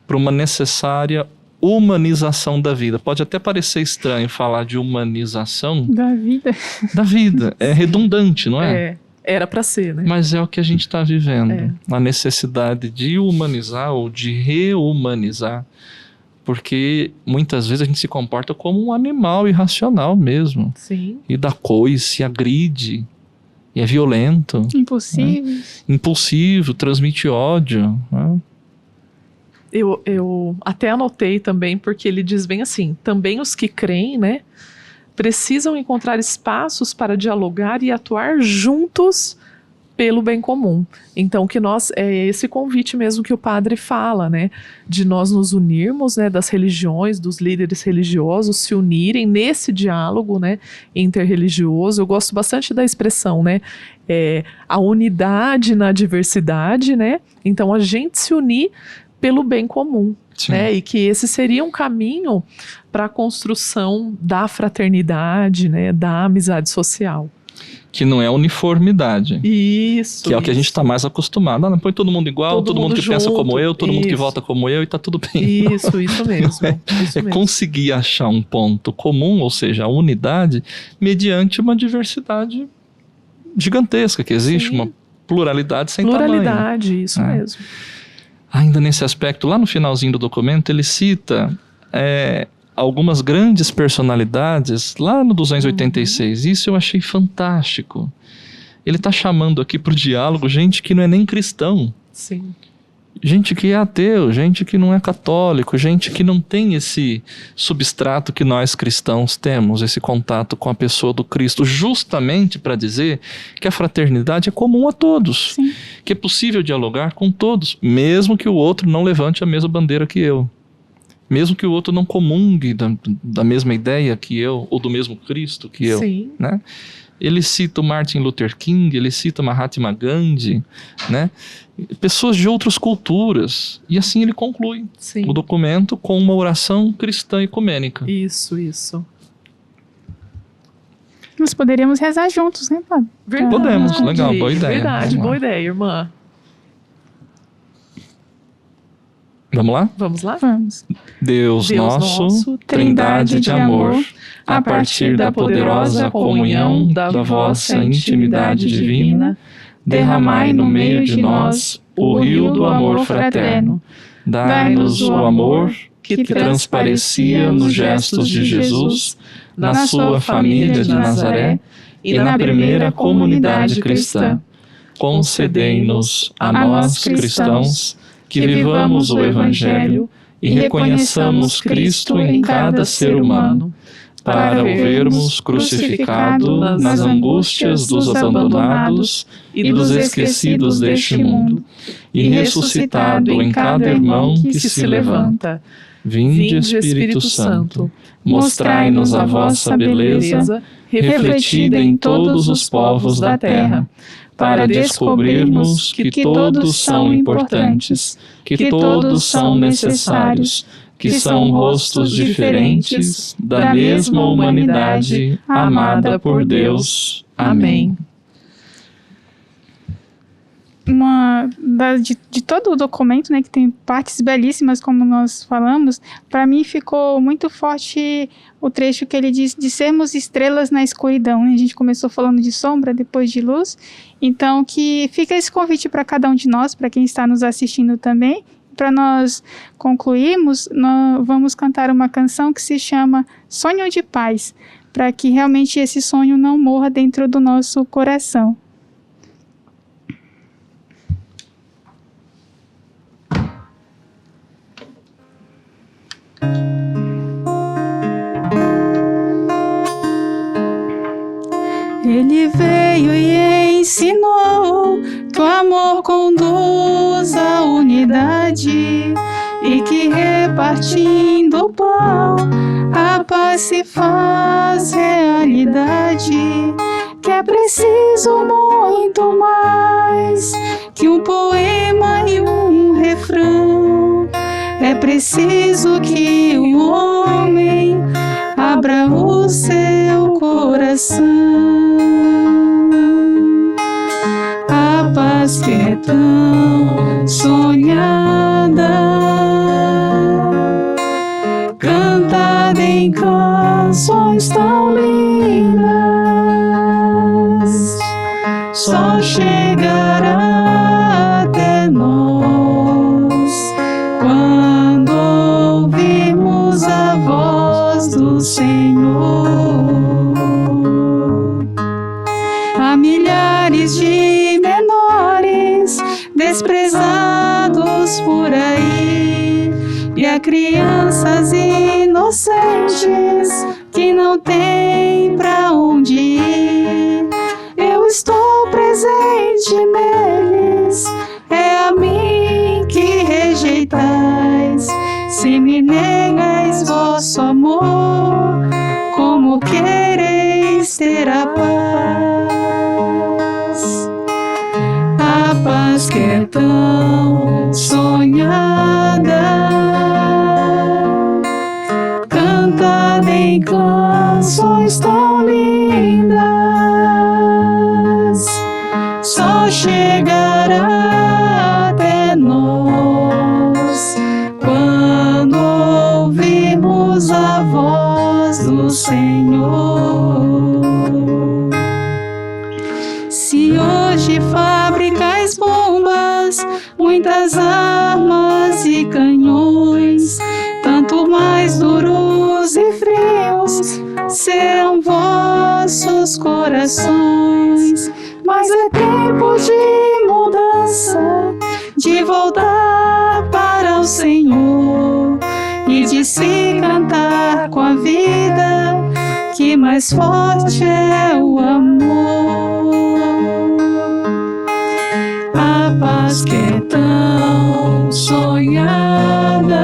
para uma necessária humanização da vida. Pode até parecer estranho falar de humanização Da vida. da vida. É redundante, não é? Era para ser, né? Mas é o que a gente está vivendo. A necessidade de humanizar ou de rehumanizar. Porque muitas vezes a gente se comporta como um animal irracional mesmo. Sim. E dá coice, agride. E é violento. Impossível. Impulsivo, transmite ódio. Né? Eu até anotei também, porque ele diz bem assim, também os que creem, né, precisam encontrar espaços para dialogar e atuar juntos pelo bem comum. Então, que nós, é esse convite mesmo que o padre fala, né, de nós nos unirmos, né, das religiões, dos líderes religiosos se unirem nesse diálogo, né, interreligioso. Eu gosto bastante da expressão, né, a unidade na diversidade, né, então a gente se unir pelo bem comum. Né, e que esse seria um caminho para a construção da fraternidade, né, da amizade social. Que não é uniformidade. Isso. Que é o que a gente está mais acostumado. Não põe todo mundo igual, todo mundo que junto, pensa como eu, todo mundo que vota como eu e tá tudo bem. Isso mesmo. É conseguir achar um ponto comum, ou seja, a unidade, mediante uma diversidade gigantesca que existe, uma pluralidade sem tamanho. Pluralidade, isso mesmo. Ainda nesse aspecto, lá no finalzinho do documento, ele cita algumas grandes personalidades, lá no 286. Isso eu achei fantástico. Ele está chamando aqui para o diálogo gente que não é nem cristão. Sim. Gente que é ateu, gente que não é católico, gente que não tem esse substrato que nós cristãos temos, esse contato com a pessoa do Cristo, justamente para dizer que a fraternidade é comum a todos. Sim. Que é possível dialogar com todos, mesmo que o outro não levante a mesma bandeira que eu. Mesmo que o outro não comungue da mesma ideia que eu, ou do mesmo Cristo que eu. Sim. Né? Ele cita o Martin Luther King, ele cita Mahatma Gandhi, né? Pessoas de outras culturas. E assim ele conclui o documento com uma oração cristã ecumênica. Isso. Nós poderíamos rezar juntos, né, padre? Podemos, legal, boa ideia. Verdade, boa ideia, irmã. Vamos lá? Vamos lá? Vamos. Deus nosso, Trindade de amor, a partir da poderosa comunhão da vossa intimidade divina, derramai no meio de nós o rio do amor fraterno. Dai-nos o amor que transparecia nos gestos de Jesus, na sua família de Nazaré e na primeira comunidade cristã. Concedei-nos a nós cristãos que vivamos o Evangelho e reconheçamos Cristo em cada ser humano, para o vermos crucificado nas angústias dos abandonados e dos esquecidos deste mundo, e ressuscitado em cada irmão que se levanta. Vinde, Espírito Santo, mostrai-nos a vossa beleza, refletida em todos os povos da terra, para descobrirmos que todos são importantes, que todos são necessários, que são rostos diferentes da mesma humanidade amada por Deus. Amém. De todo o documento, né, que tem partes belíssimas, como nós falamos, para mim ficou muito forte o trecho que ele diz de sermos estrelas na escuridão. A gente começou falando de sombra, depois de luz. Então, que fica esse convite para cada um de nós, para quem está nos assistindo também. Para nós concluirmos, nós vamos cantar uma canção que se chama Sonho de Paz, para que realmente esse sonho não morra dentro do nosso coração. Ele veio e ensinou que o amor conduz à unidade e que repartindo o pão a paz se faz realidade, que é preciso muito mais que um poema e um refrão. É preciso que o homem abra o seu coração. A paz que é tão sonhada, cantada em canções tão lindas, só chegará até nós quando ouvirmos a voz do Senhor. Há milhares de menores desprezados por aí, e há crianças inocentes que não têm pra onde ir. Eu eu estou presente neles. É a mim que rejeitais, se me negais vosso amor, como quereis ter a paz? A paz que é tão sonhada, cantada em canções tão lindas, só chegará até nós quando ouvirmos a voz do Senhor. Se hoje fabricais bombas, muitas armas e canhões, tanto mais duros e frios serão vossos corações. Mas é tempo de mudança, de voltar para o Senhor e de se cantar com a vida, que mais forte é o amor. A paz que é tão sonhada,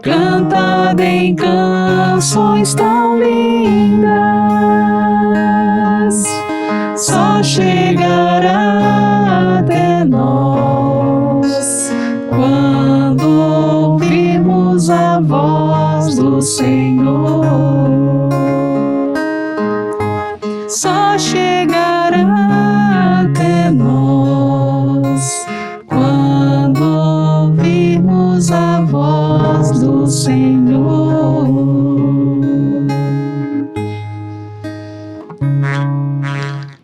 cantada em canções tão lindas, só chegará até nós quando ouvirmos a voz do Senhor. Só chegará até nós quando ouvirmos a voz do Senhor.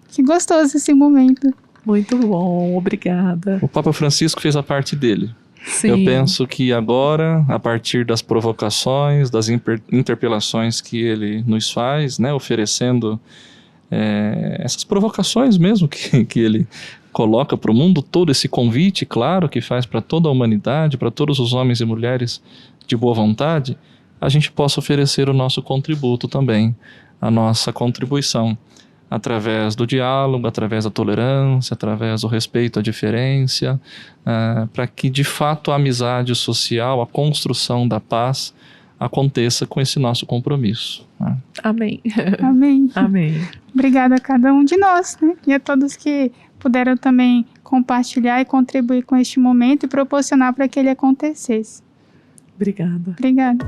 Que gostoso esse momento. Muito bom, obrigada. O Papa Francisco fez a parte dele. Sim. Eu penso que agora, a partir das provocações, das interpelações que ele nos faz, né, oferecendo essas provocações mesmo que ele coloca para o mundo todo, esse convite, claro, que faz para toda a humanidade, para todos os homens e mulheres de boa vontade, a gente possa oferecer o nosso contributo também, a nossa contribuição, através do diálogo, através da tolerância, através do respeito à diferença, para que de fato a amizade social, a construção da paz aconteça com esse nosso compromisso. Né? Amém. Amém. Amém. Obrigada a cada um de nós, né? E a todos que puderam também compartilhar e contribuir com este momento e proporcionar para que ele acontecesse. Obrigada. Obrigada.